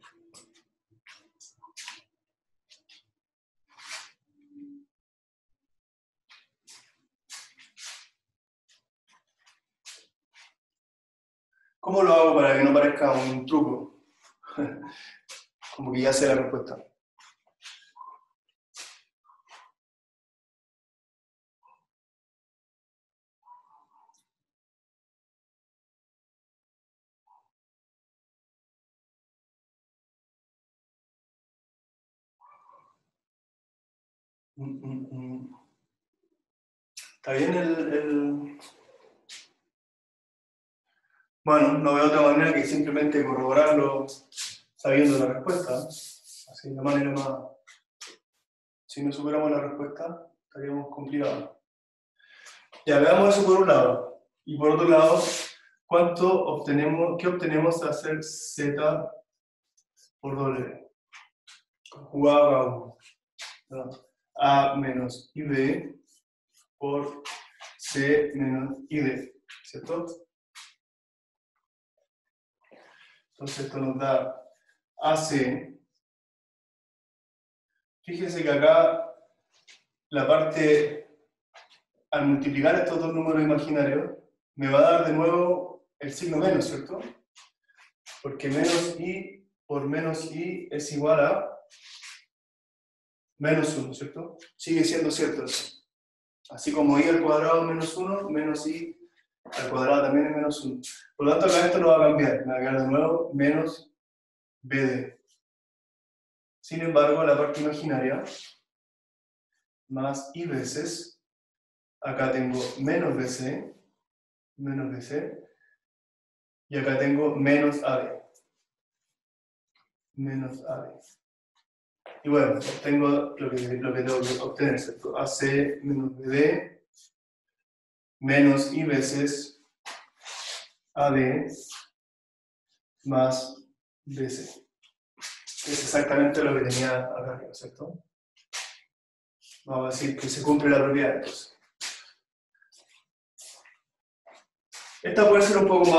A: ¿Cómo lo hago para que no parezca un truco? Como que ya sé la respuesta. ¿Está bien Bueno, no veo otra manera que simplemente corroborarlo sabiendo la respuesta. Así de la manera más... Si no superamos la respuesta, estaríamos complicados. Ya, veamos eso por un lado. Y por otro lado, ¿qué obtenemos al hacer Z por W? Conjugado a 1. A menos IB por C menos ID, ¿cierto? Entonces esto nos da AC. Fíjense que acá la parte, al multiplicar estos dos números imaginarios, me va a dar de nuevo el signo menos, ¿cierto? Porque menos I por menos I es igual a menos 1, ¿cierto? Sigue siendo cierto eso. Así como I al cuadrado menos 1, menos I al cuadrado también es menos 1. Por lo tanto, acá esto no va a cambiar. Me va a quedar de nuevo menos BD. Sin embargo, la parte imaginaria, más I veces, acá tengo menos BC, y acá tengo menos AD. Menos AD. Y bueno, obtengo lo que tengo que obtener, ¿cierto? AC menos BD, menos I veces AD, más DC. Es exactamente lo que tenía acá arriba, ¿cierto? Vamos a decir que se cumple la propiedad, entonces. Esta puede ser un poco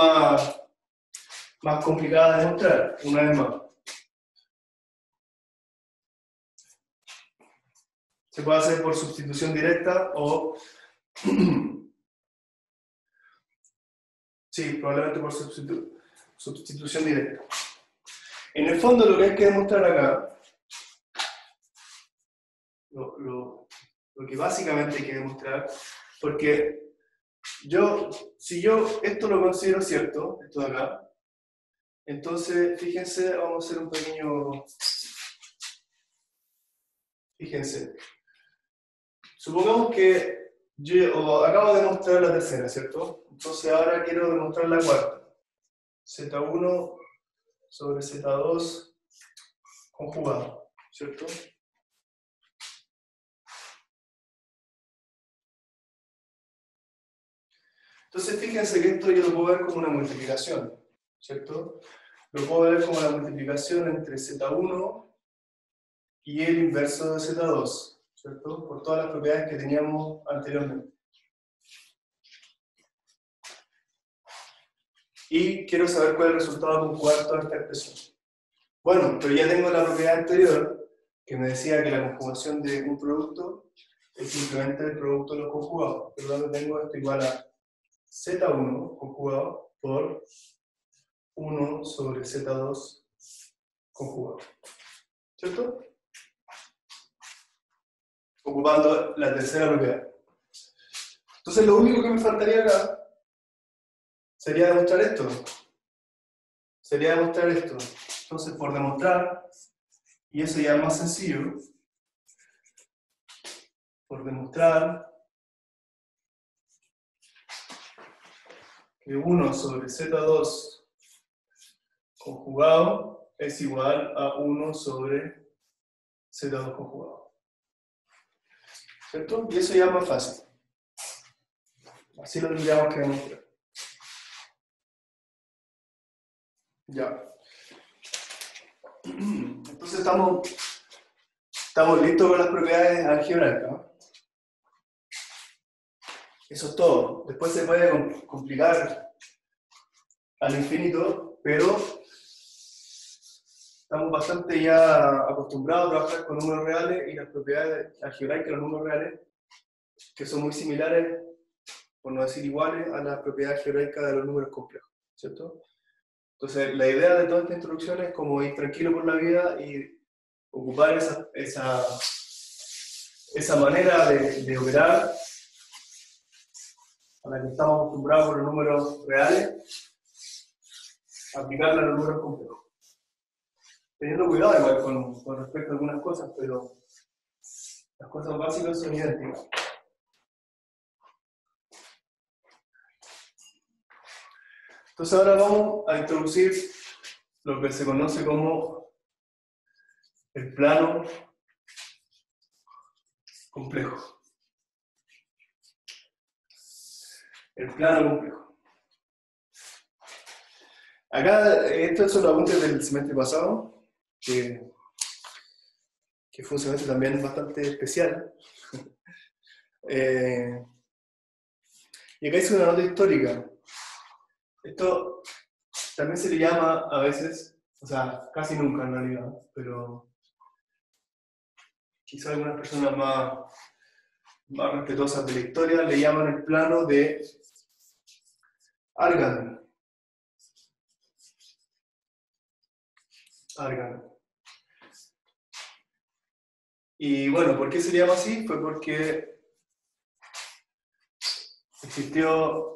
A: más complicada de demostrar, una vez más. Se puede hacer por sustitución directa o... sí, probablemente por sustitución directa. En el fondo lo que hay que demostrar acá, lo que básicamente hay que demostrar, porque si yo esto lo considero cierto, esto de acá, entonces fíjense, vamos a hacer un pequeño... Fíjense. Supongamos que yo acabo de demostrar la tercera, ¿cierto? Entonces ahora quiero demostrar la cuarta. Z1 sobre Z2 conjugado, ¿cierto? Entonces fíjense que esto yo lo puedo ver como una multiplicación, ¿cierto? Lo puedo ver como la multiplicación entre Z1 y el inverso de Z2. ¿Cierto? Por todas las propiedades que teníamos anteriormente. Y quiero saber cuál es el resultado de conjugar toda esta expresión. Bueno, pero ya tengo la propiedad anterior que me decía que la conjugación de un producto es simplemente el producto de los conjugados. Por lo tanto tengo esto igual a Z1 conjugado por 1 sobre Z2 conjugado. ¿Cierto? Ocupando la tercera propiedad. Entonces lo único que me faltaría acá sería demostrar esto. Entonces por demostrar, y eso ya es más sencillo, por demostrar que 1 sobre Z2 conjugado es igual a 1 sobre Z2 conjugado. ¿Cierto? Y eso ya es más fácil. Así lo tendríamos que demostrar. Ya. Entonces estamos listos con las propiedades algebraicas, ¿no? Eso es todo. Después se puede complicar al infinito, pero estamos bastante ya acostumbrados a trabajar con números reales y las propiedades algebraicas de los números reales, que son muy similares, por no decir iguales, a las propiedades algebraicas de los números complejos, ¿cierto? Entonces, la idea de toda esta introducción es como ir tranquilo por la vida y ocupar esa manera de operar a la que estamos acostumbrados con los números reales, aplicarla a los números complejos. Teniendo cuidado igual con respecto a algunas cosas, pero las cosas básicas son idénticas. Entonces ahora vamos a introducir lo que se conoce como el plano complejo. El plano complejo. Acá, estos son los apuntes del semestre pasado, que fue un semestre también bastante especial. Y acá hice una nota histórica. Esto también se le llama a veces, o sea, casi nunca en realidad, pero quizá algunas personas más respetuosas de la historia le llaman el plano de Argand. Y bueno, ¿por qué se le llama así? Fue porque existió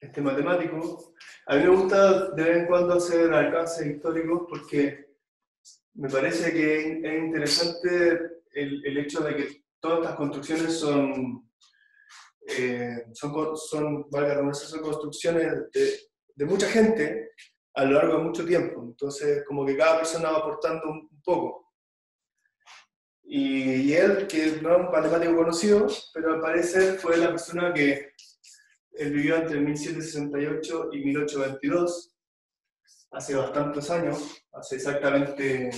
A: este matemático. A mí me gusta de vez en cuando hacer alcances históricos porque me parece que es interesante el hecho de que todas estas construcciones son valga la redundancia, son construcciones de mucha gente a lo largo de mucho tiempo. Entonces, como que cada persona va aportando un poco. Y él, que no es un matemático conocido, pero al parecer fue la persona que él vivió entre 1768 y 1822, hace bastantes años, hace exactamente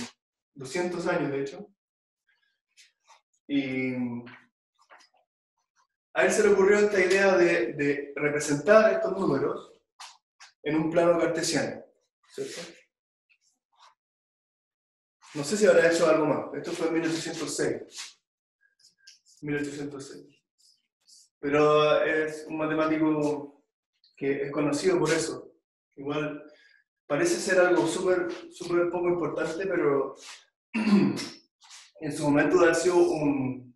A: 200 años de hecho, y a él se le ocurrió esta idea de representar estos números en un plano cartesiano, ¿cierto? No sé si habrá hecho algo más, esto fue en 1806. 1806. Pero es un matemático que es conocido por eso. Igual parece ser algo súper poco importante, pero en su momento ha sido un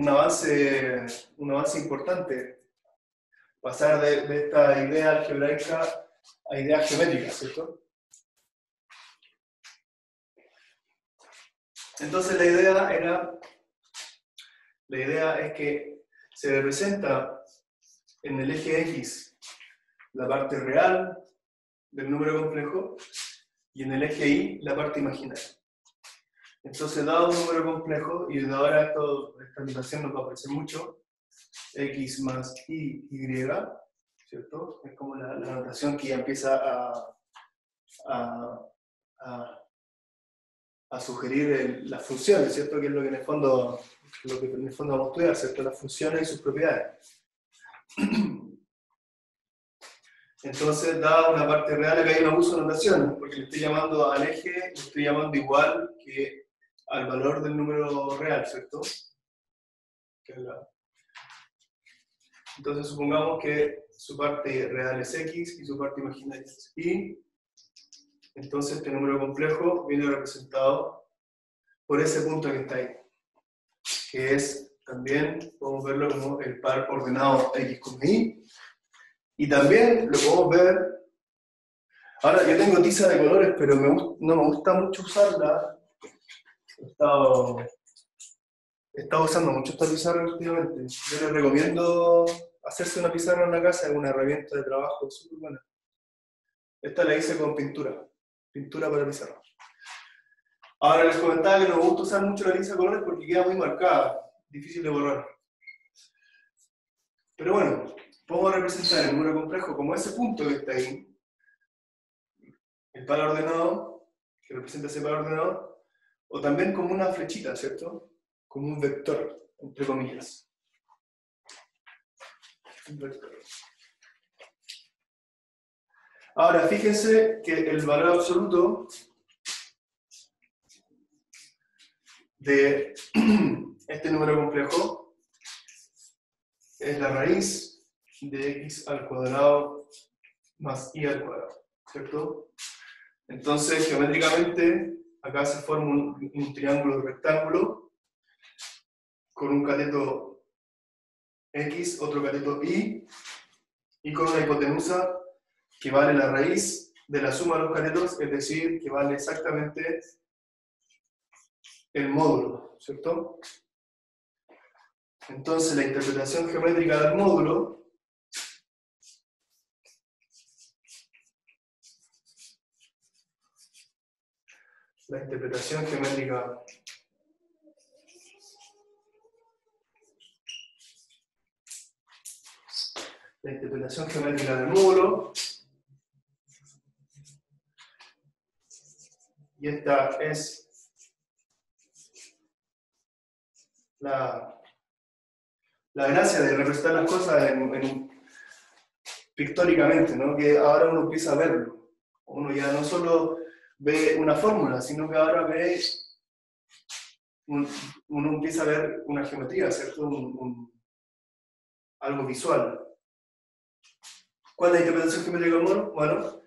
A: avance importante. Pasar de esta idea algebraica a ideas geométricas, ¿cierto? Entonces la idea es que se representa en el eje X la parte real del número complejo y en el eje Y la parte imaginaria. Entonces, dado un número complejo, y desde ahora esta notación nos va a aparecer mucho, X más Y, ¿cierto? Es como la notación que ya empieza a sugerir las funciones, ¿cierto? Que es lo que en el fondo vamos a estudiar, ¿cierto? Las funciones y sus propiedades. Entonces, dada una parte real, acá hay un abuso de notación, porque le estoy llamando al eje, le estoy llamando igual que al valor del número real, ¿cierto? Entonces, supongamos que su parte real es X y su parte imaginaria es Y. Entonces, este número complejo viene representado por ese punto que está ahí, que es, también podemos verlo como el par ordenado X con Y. Y también lo podemos ver. Ahora, yo tengo tiza de colores, pero no me gusta mucho usarla. He estado usando mucho esta pizarra últimamente. Yo les recomiendo hacerse una pizarra en la casa, es una herramienta de trabajo súper buena. Esta la hice con pintura para pizarra. Ahora les comentaba que no me gusta usar mucho la tiza de colores porque queda muy marcada, difícil de borrar. Pero bueno, podemos representar el número complejo como ese punto que está ahí, el par ordenado, que representa ese par ordenado, o también como una flechita, ¿cierto? Como un vector, entre comillas. Un vector. Ahora, fíjense que el valor absoluto de este número complejo es la raíz de x al cuadrado más y al cuadrado, ¿cierto? Entonces, geométricamente, acá se forma un triángulo rectángulo con un cateto x, otro cateto y con una hipotenusa que vale la raíz de la suma de los catetos, es decir, que vale exactamente el módulo, ¿cierto? Entonces, la interpretación geométrica del módulo la interpretación geométrica del módulo, y esta es la gracia de representar las cosas pictóricamente, ¿no? Que ahora uno empieza a verlo. Uno ya no solo ve una fórmula, sino que ahora uno empieza a ver una geometría, ¿cierto? Algo visual. ¿Cuál es la interpretación geométrica del módulo? Bueno,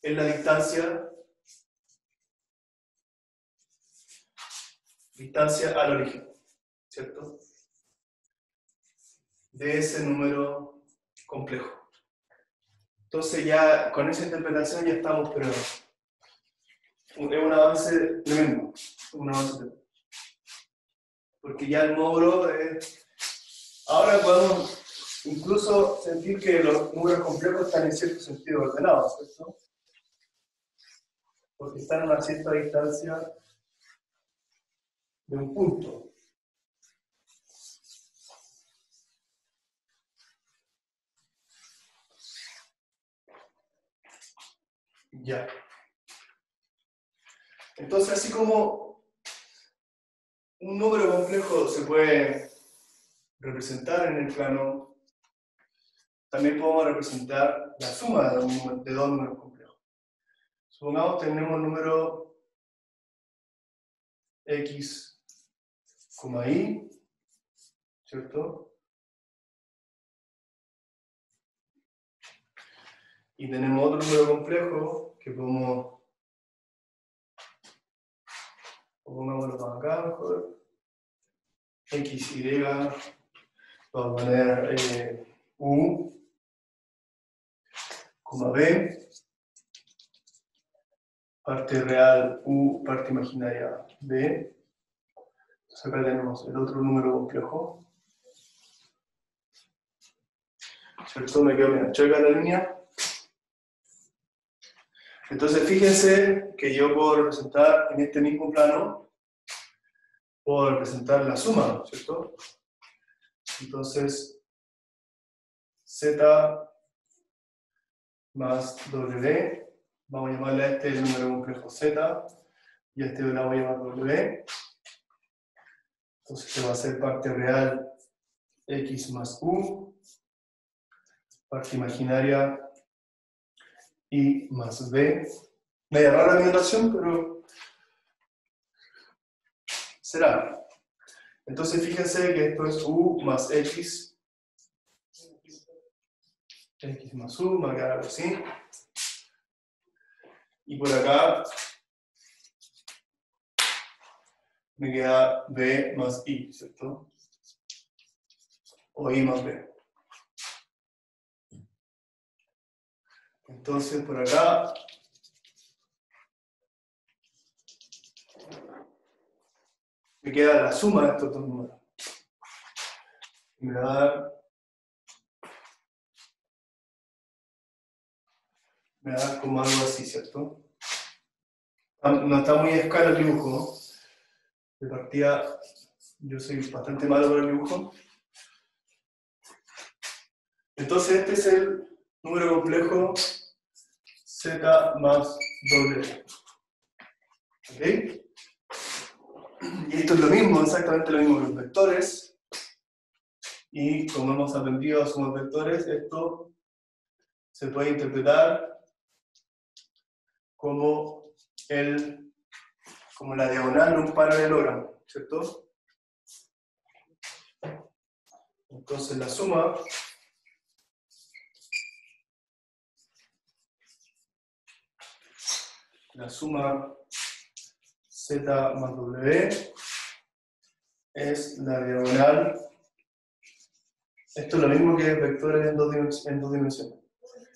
A: es la distancia al origen, ¿cierto? De ese número complejo. Entonces ya con esa interpretación ya estamos, pero es un avance tremendo, porque ya el módulo ahora podemos incluso sentir que los números complejos están en cierto sentido ordenados, ¿cierto? Porque están a una cierta distancia de un punto. Ya. Entonces, así como un número complejo se puede representar en el plano, también podemos representar la suma de dos números complejos. Supongamos que tenemos el número x, y, ¿cierto? Y tenemos otro número complejo que pongámoslo para acá mejor. X, Y, vamos a poner U, B, parte real U, parte imaginaria B. Entonces acá tenemos el otro número complejo. ¿Cierto? Me quedo bien cerca de la línea. Entonces fíjense que yo puedo representar en este mismo plano, puedo representar la suma, ¿cierto? Entonces, Z más W, vamos a llamarle a este el número complejo Z, y a este lo voy a llamar W. Entonces se va a hacer parte real X más U, parte imaginaria Y más B. Media rara mi notación, pero será. Entonces fíjense que esto es U más X. X más U, va a quedar algo así. Y por acá me queda B más I, ¿cierto? O I más B. Entonces por acá me queda la suma de estos dos números. Y me va a dar como algo así, ¿cierto? No está muy a escala el dibujo, ¿no? De partida, yo soy bastante malo con el dibujo. Entonces este es el número complejo Z más W. ¿Ok? Y esto es lo mismo, exactamente lo mismo que los vectores. Y como hemos aprendido a sumar vectores, esto se puede interpretar como la diagonal de un paralelogramo, ¿cierto? Entonces la suma Z más W es la diagonal. Esto es lo mismo que vectores en dos dimensiones.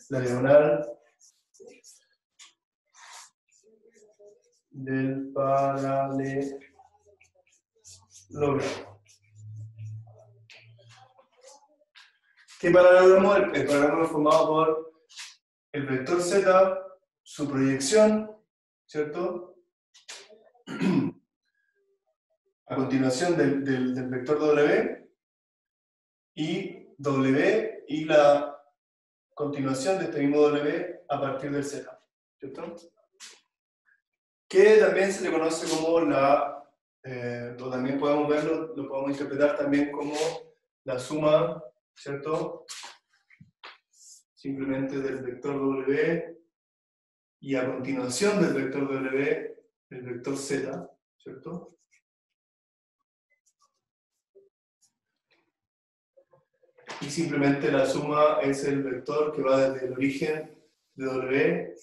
A: La diagonal del paralelogramo. ¿Qué paralelogramo? El paralelogramo es formado por el vector Z, su proyección, ¿cierto? A continuación del vector W, y W y la continuación de este mismo W a partir del Z, ¿cierto? Que también se le conoce como o también podemos verlo, lo podemos interpretar también como la suma, ¿cierto? Simplemente del vector W y a continuación del vector W, el vector Z, ¿cierto? Y simplemente la suma es el vector que va desde el origen de W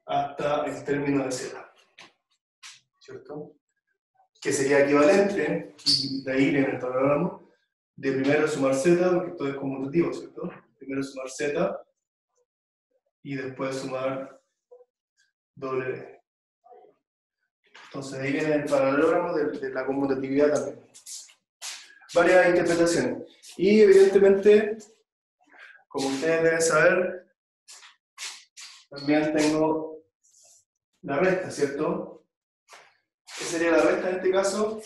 A: hasta el término de Z, ¿cierto? Que sería equivalente, y de ahí viene el paralelogramo, de primero sumar Z, porque esto es conmutativo, ¿cierto? Primero sumar Z y después sumar W. Entonces ahí viene el paralelogramo de la conmutatividad también. Varias interpretaciones. Y evidentemente, como ustedes deben saber, también tengo la resta, ¿cierto? ¿Qué sería la resta en este caso?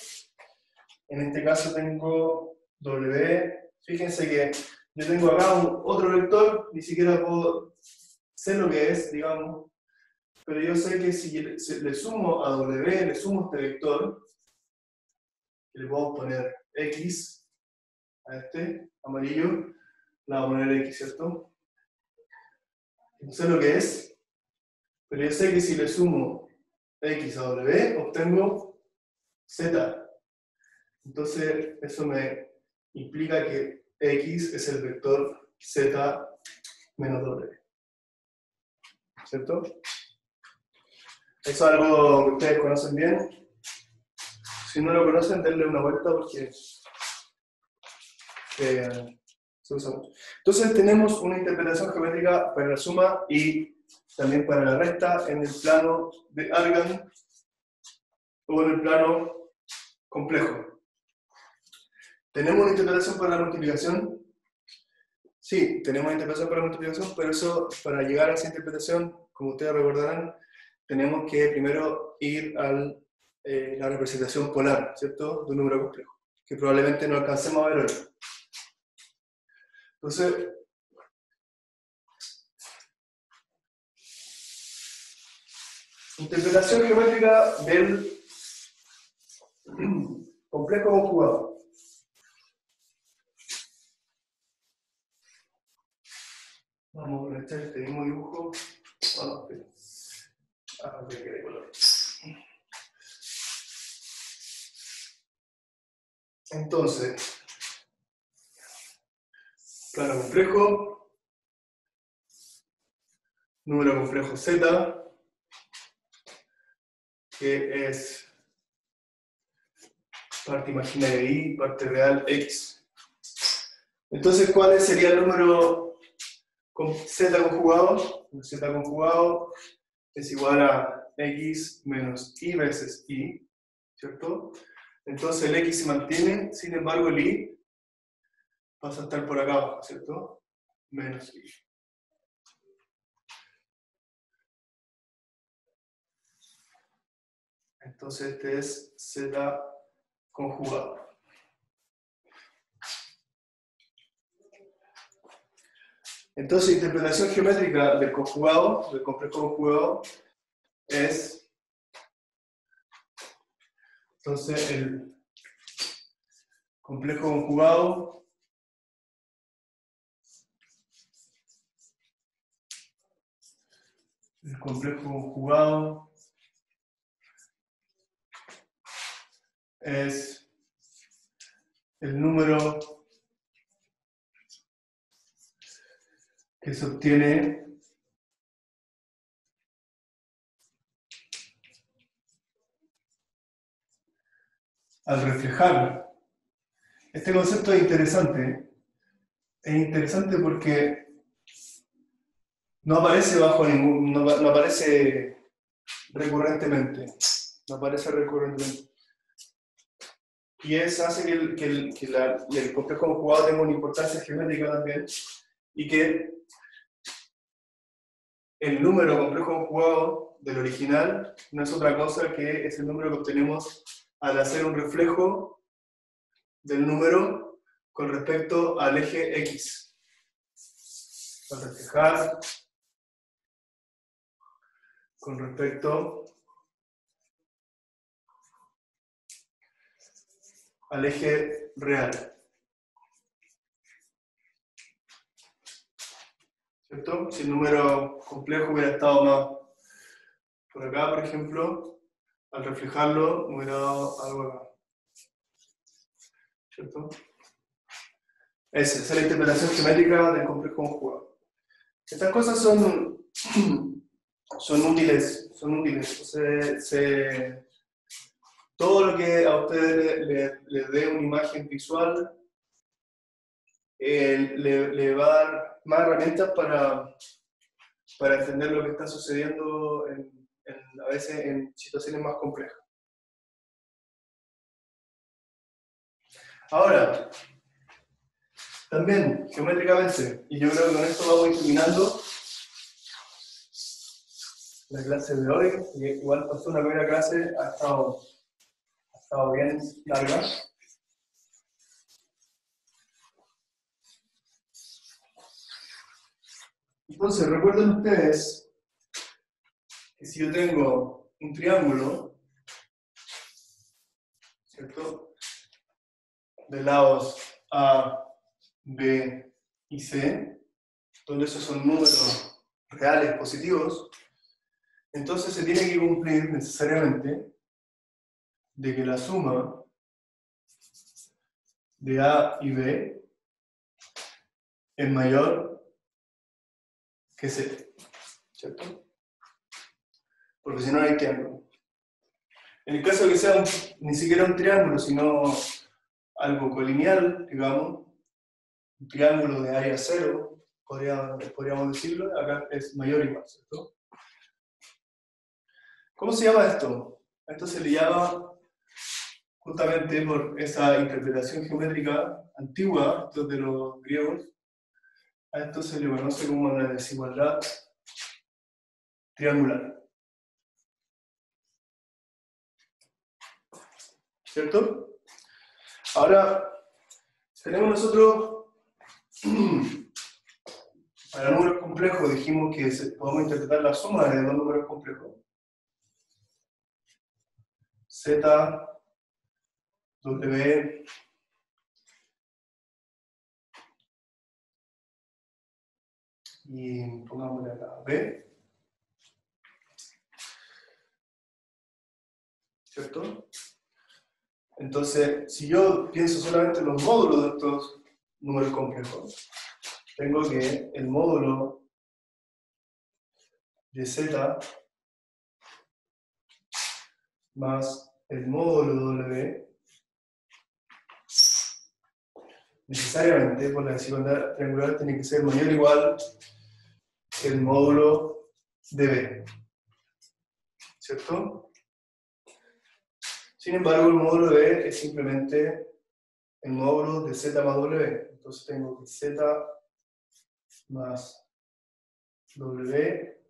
A: En este caso tengo W. Fíjense que yo tengo acá otro vector, ni siquiera puedo sé lo que es, digamos. pero yo sé que si le sumo a W, le sumo este vector, que le podemos poner X a este amarillo, le vamos a poner X, ¿cierto? No sé lo que es, pero yo sé que si le sumo X a W, obtengo Z. Entonces, eso me implica que X es el vector Z menos W. ¿Cierto? Eso es algo que ustedes conocen bien. Si no lo conocen, denle una vuelta porque se usa mucho. Entonces tenemos una interpretación geométrica para la suma y también para la resta en el plano de Argand o en el plano complejo. ¿Tenemos una interpretación para la multiplicación? Sí, tenemos una interpretación para la multiplicación, pero eso, para llegar a esa interpretación, como ustedes recordarán, tenemos que primero ir a la representación polar, ¿cierto? De un número complejo, que probablemente no alcancemos a ver hoy. Entonces, interpretación geométrica del complejo conjugado. Vamos a echar este mismo dibujo. De color. Entonces, plano complejo, número complejo Z, que es parte imaginaria Y, parte real X. Entonces, ¿cuál sería el número con Z conjugado? El Z conjugado es igual a X menos Y veces Y, ¿cierto? Entonces el X se mantiene, sin embargo el Y pasa a estar por acá abajo, ¿cierto? Menos Y. Entonces este es Z conjugado. Entonces, interpretación geométrica del conjugado, del complejo conjugado, es entonces el complejo conjugado es el número que se obtiene al reflejarlo. Este concepto es interesante. Es interesante porque no aparece bajo ningún, no aparece recurrentemente. No aparece recurrentemente. Y eso hace que el complejo conjugado tenga una importancia geométrica también, y que el número complejo conjugado del original no es otra cosa que es el número que obtenemos al hacer un reflejo del número con respecto al eje X. Al reflejar con respecto al eje real. ¿Cierto? Si el número complejo hubiera estado más por acá, por ejemplo, al reflejarlo hubiera dado algo acá. ¿Cierto? Esa es la interpretación geométrica del complejo conjugado. Estas cosas son útiles. Entonces, todo lo que a ustedes les dé una imagen visual le va a dar más herramientas para entender lo que está sucediendo a veces en situaciones más complejas. Ahora, también geométricamente, y yo creo que con esto vamos terminando la clase de hoy, y igual pasó una primera clase, ha estado bien larga. Entonces, recuerden ustedes que si yo tengo un triángulo, ¿cierto? De lados A, B y C, donde esos son números reales positivos, entonces se tiene que cumplir necesariamente de que la suma de A y B es mayor que C, ¿cierto? Porque si no, no hay triángulo. En el caso de que sea ni siquiera un triángulo, sino algo colineal, digamos, un triángulo de área cero, podríamos decirlo, acá es mayor o igual, ¿cierto? ¿Cómo se llama esto? A esto se le llama, justamente por esa interpretación geométrica antigua de los griegos, a esto se le conoce como la desigualdad triangular. ¿Cierto? Ahora, tenemos nosotros, para números complejos, dijimos que podemos interpretar la suma de dos números complejos. Z, W, y pongámosle acá, B. ¿Cierto? Entonces, si yo pienso solamente en los módulos de estos números complejos, tengo que el módulo de Z más el módulo de W, necesariamente por la desigualdad triangular tiene que ser mayor o igual que el módulo de B. ¿Cierto? Sin embargo, el módulo de B es simplemente el módulo de Z más W. Entonces tengo que Z más W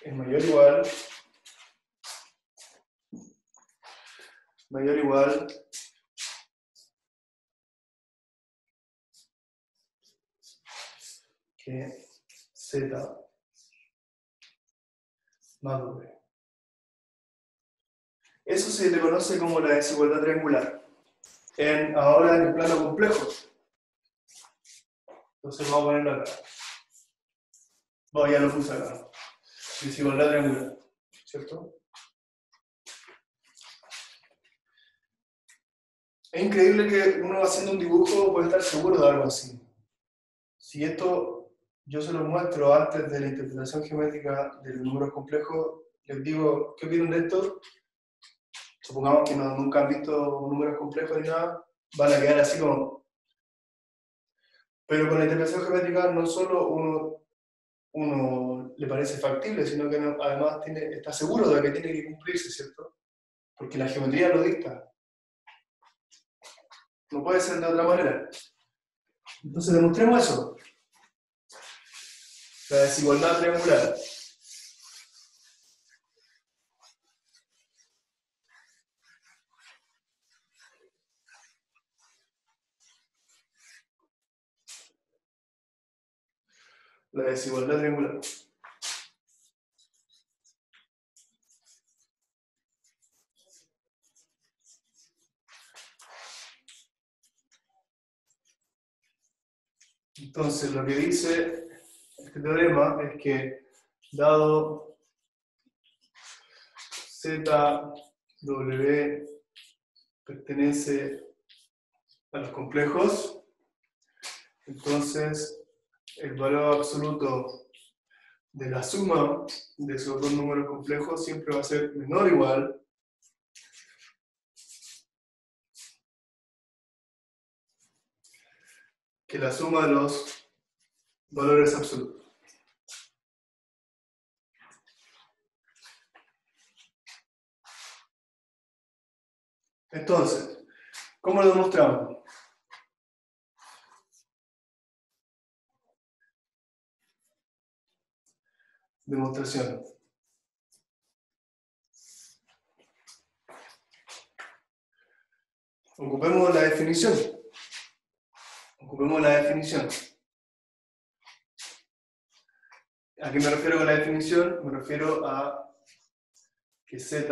A: es mayor o igual que Z más W. Eso se le conoce como la desigualdad triangular. Ahora en el plano complejo. Entonces vamos a ponerlo acá. Ya lo puse acá. Desigualdad triangular. ¿Cierto? Es increíble que uno haciendo un dibujo puede estar seguro de algo así. Si esto yo se lo muestro antes de la interpretación geométrica de los números complejos, les digo, ¿qué opinan de esto? Supongamos que nunca han visto números complejos ni nada, van a quedar así como... Pero con la interpretación geométrica no solo uno le parece factible, sino que además está seguro de que tiene que cumplirse, ¿cierto? Porque la geometría lo dicta. No puede ser de otra manera. Entonces demostremos eso. La desigualdad triangular. La desigualdad triangular. Entonces lo que dice este teorema es que dado ZW pertenece a los complejos, entonces el valor absoluto de la suma de esos dos números complejos siempre va a ser menor o igual que la suma de los valores absolutos. Entonces, ¿cómo lo demostramos? Demostración. Ocupemos la definición. Ocupemos la definición. ¿A qué me refiero con la definición? Me refiero a que z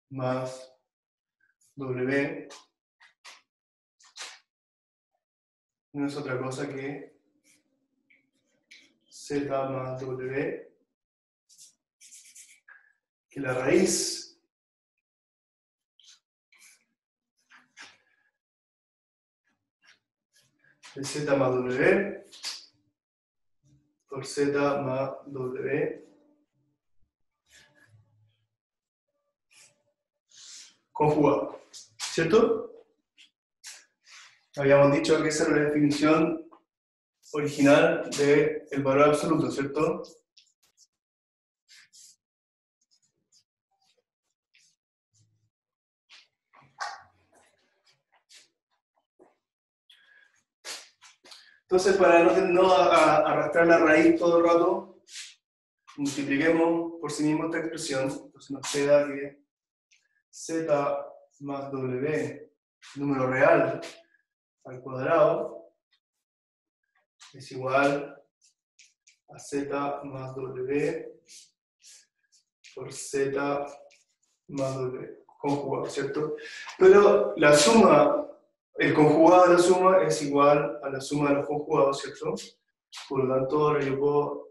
A: más w no es otra cosa que z más w, que la raíz de z más w por z más w conjugado, ¿cierto? Habíamos dicho que esa era la definición original del valor absoluto, ¿cierto? Entonces, para no arrastrar la raíz todo el rato, multipliquemos por sí mismo esta expresión. Entonces nos queda que z más w, número real, al cuadrado, es igual a z más w por z más w, conjugado, ¿cierto? Pero la suma, el conjugado de la suma es igual a la suma de los conjugados, ¿cierto? Por lo tanto, ahora yo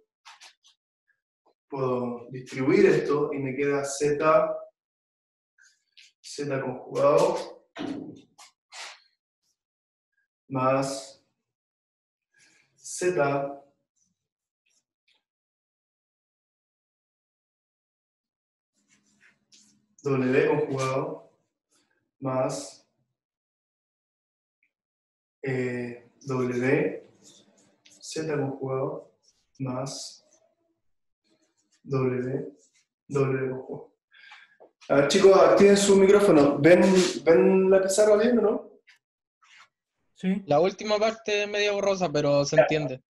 A: puedo distribuir esto y me queda z conjugado más z w conjugado más w z conjugado más w conjugado. A ver, chicos, activen su micrófono. ¿Ven la pizarra bien o no?
B: Sí.
C: La última parte es medio borrosa, pero se entiende.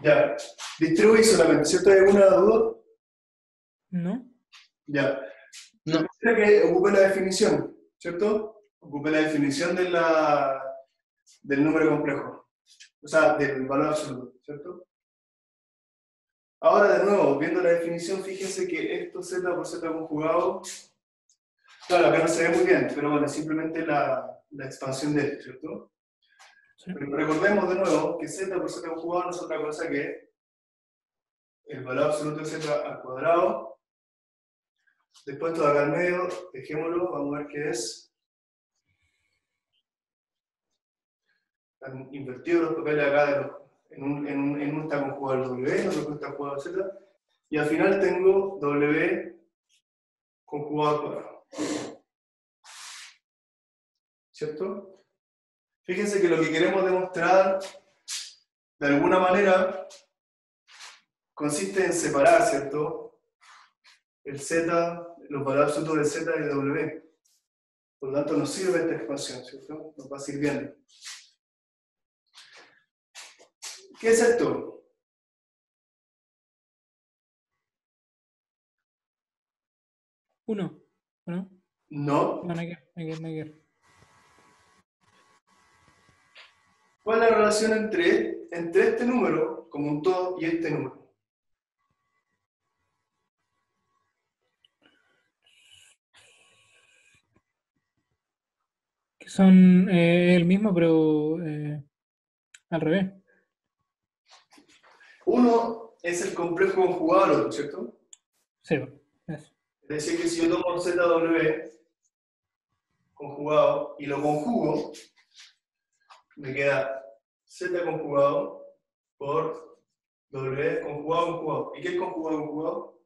A: Ya. Distribuí solamente, ¿cierto? ¿Hay alguna duda?
B: ¿No?
A: Ya.
C: No.
A: Yo quisiera que ocupe la definición, ¿cierto? Ocupe la definición del número complejo. O sea, del valor absoluto, ¿cierto? Ahora, de nuevo, viendo la definición, fíjense que esto z por z conjugado, claro, acá no se ve muy bien, pero bueno, es simplemente la expansión de esto, ¿cierto?
B: Sí.
A: Pero recordemos de nuevo que z por z conjugado no es otra cosa que el valor absoluto de z al cuadrado. Después todo acá al medio, dejémoslo, vamos a ver qué es. Han invertido los papeles acá en uno está conjugado el w, en otro está conjugado el z, y al final tengo w conjugado al cuadrado. ¿Cierto? Fíjense que lo que queremos demostrar, de alguna manera, consiste en separar, ¿cierto? El z, los valores absolutos del z y de w. Por lo tanto, nos sirve esta expansión, ¿cierto? Nos va sirviendo. ¿Qué es esto?
B: Uno. ¿No?
A: No.
B: No, no.
A: ¿Cuál es la relación entre este número, como un todo, y este número?
B: Que son el mismo, pero al revés.
A: Uno es el complejo conjugado del otro, ¿cierto?
B: Cero. Eso.
A: Es decir, que si yo tomo ZW conjugado y lo conjugo, me queda Z conjugado por W conjugado conjugado. ¿Y qué es conjugado conjugado?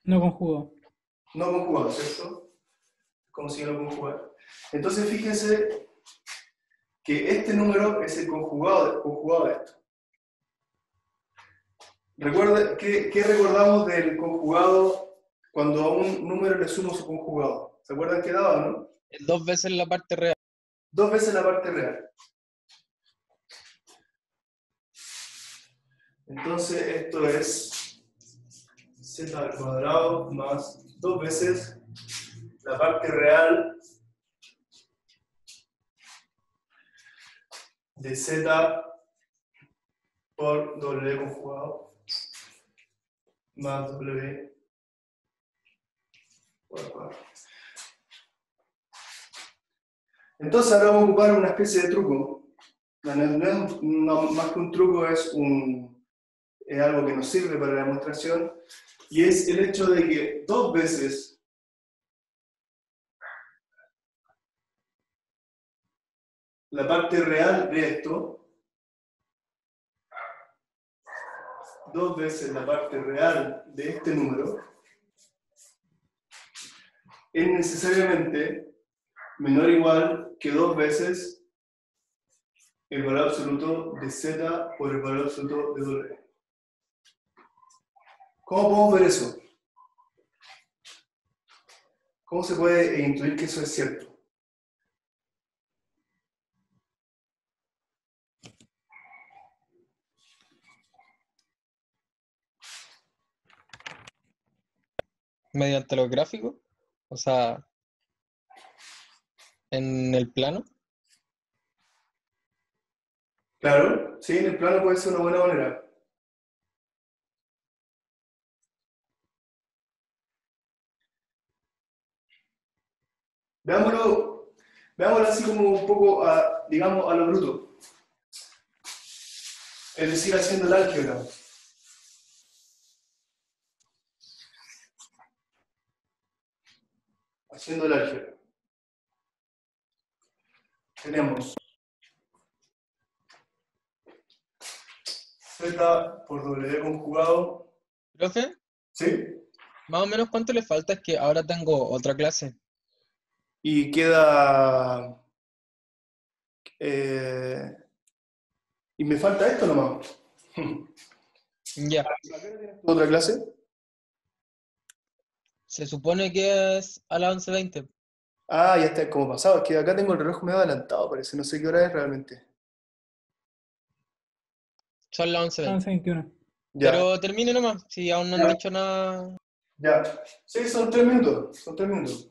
B: No conjugó.
A: No conjugado, ¿cierto? Como si yo lo conjugara. Entonces fíjense que este número es el conjugado de esto. Recuerda, ¿qué recordamos del conjugado cuando a un número le sumo su conjugado? ¿Se acuerdan qué daba, no?
C: Dos veces la parte real.
A: Dos veces la parte real. Entonces esto es z al cuadrado más dos veces la parte real de z por w conjugado más W por al cuadrado. Entonces ahora vamos a ocupar una especie de truco. No, más que un truco, es algo que nos sirve para la demostración, y es el hecho de que dos veces la parte real de esto, dos veces la parte real de este número, es necesariamente menor o igual que dos veces el valor absoluto de z por el valor absoluto de w. ¿Cómo podemos ver eso? ¿Cómo se puede intuir que eso es cierto?
C: Mediante los gráficos, o sea, en el plano.
A: Claro, sí, en el plano puede ser una buena manera. Veámoslo así como un poco, digamos, a lo bruto. Es decir, haciendo el álgebra. Haciendo el álgebra. Tenemos z por w conjugado.
C: Profe,
A: ¿Sí?
C: más o menos cuánto le falta, es que ahora tengo otra clase.
A: Y queda... y me falta esto nomás.
C: Ya,
A: ¿Otra clase?
C: se supone que es a las 11:20.
A: Ah, ya está como pasado. Es que acá tengo el reloj medio adelantado, parece. No sé qué hora es realmente.
C: Son las 11:20.
B: 21.
A: Ya,
C: Pero termine nomás, si aún no han
A: Ya.
C: dicho nada.
A: ya. Sí, son 3 minutos. Son 3 minutos.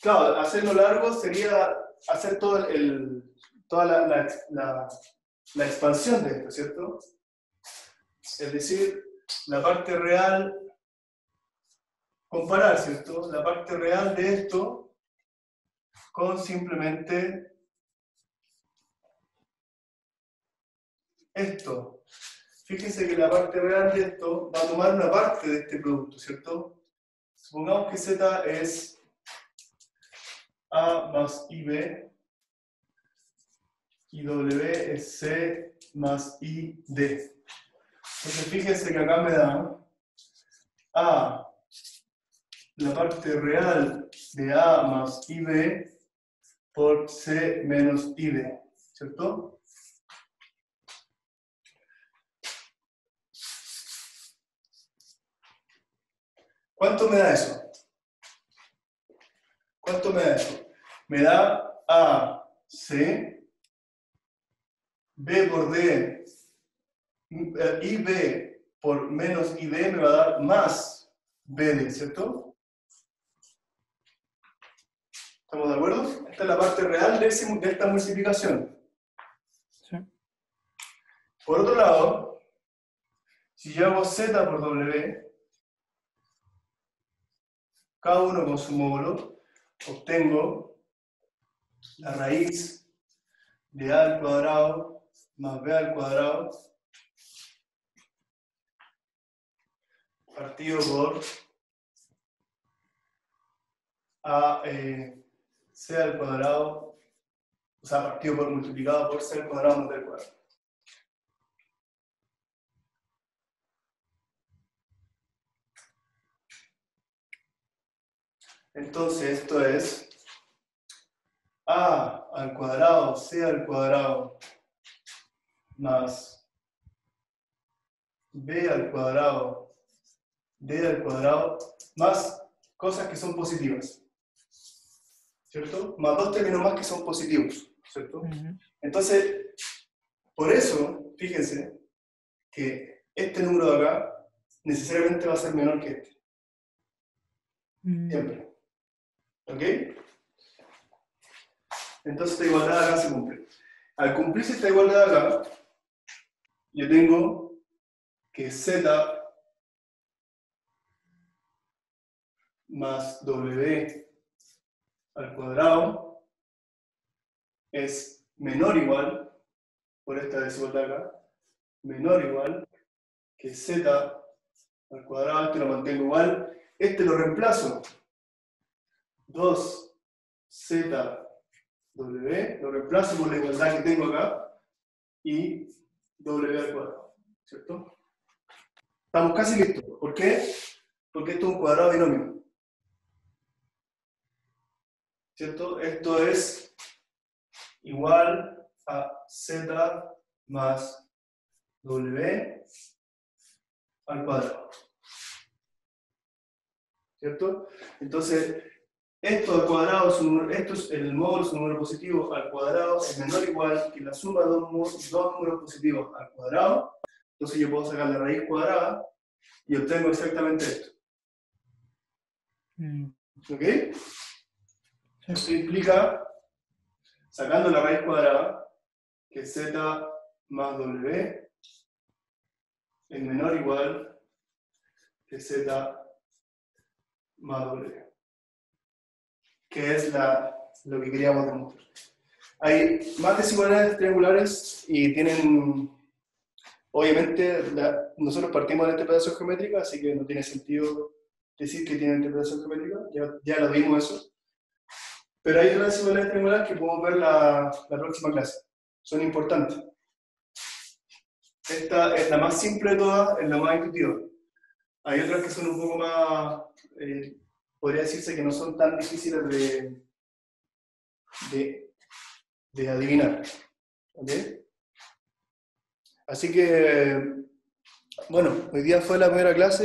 A: Claro, hacerlo largo sería hacer toda la expansión de esto, ¿cierto? Es decir, la parte real, comparar, ¿cierto? La parte real de esto con simplemente esto. Fíjense que la parte real de esto va a tomar una parte de este producto, ¿cierto? Supongamos que Z es A más IB y W es C más ID. Entonces fíjense que acá me da A, la parte real de A más IB por C menos ID, ¿cierto? ¿Cuánto me da eso? ¿Cuánto me da eso? Me da A, C, B por D, IB por menos ID me va a dar más BD, ¿cierto? ¿Estamos de acuerdo? Esta es la parte real de esta multiplicación.
B: Sí.
A: Por otro lado, si yo hago Z por W, cada uno con su módulo, obtengo la raíz de A al cuadrado más B al cuadrado partido por C al cuadrado, o sea, partido por multiplicado por C al cuadrado más B al cuadrado. Entonces esto es A al cuadrado, C al cuadrado, más B al cuadrado, D al cuadrado, más cosas que son positivas, ¿cierto? Más dos términos más que son positivos, ¿cierto? Entonces, por eso, fíjense que este número de acá necesariamente va a ser menor que este. Siempre. ¿Ok? Entonces esta igualdad acá se cumple. Al cumplirse esta igualdad acá, yo tengo que Z más W al cuadrado es menor o igual, por esta desigualdad acá, menor o igual que Z al cuadrado, este lo mantengo igual, este lo reemplazo, 2ZW, lo reemplazo por la igualdad que tengo acá, y W al cuadrado, ¿cierto? Estamos casi listos. ¿Por qué? Porque esto es un cuadrado binomio. ¿Cierto? Esto es igual a Z más W al cuadrado. ¿Cierto? Entonces, esto al cuadrado, esto es el módulo de un número positivo al cuadrado, es menor o igual que la suma de dos números positivos al cuadrado. Entonces yo puedo sacar la raíz cuadrada y obtengo exactamente esto. ¿Ok? Esto implica, sacando la raíz cuadrada, que Z más W es menor o igual que Z más W. Que es lo que queríamos demostrar. Hay más desigualdades triangulares y tienen, obviamente, nosotros partimos de la interpretación geométrica, así que no tiene sentido decir que tiene interpretación geométrica, ya lo vimos eso. Pero hay otras desigualdades triangulares que podemos ver la próxima clase. Son importantes. Esta es la más simple de todas, es la más intuitiva. Hay otras que son un poco más, podría decirse que no son tan difíciles de adivinar. ¿Ok? Así que, bueno, hoy día fue la primera clase.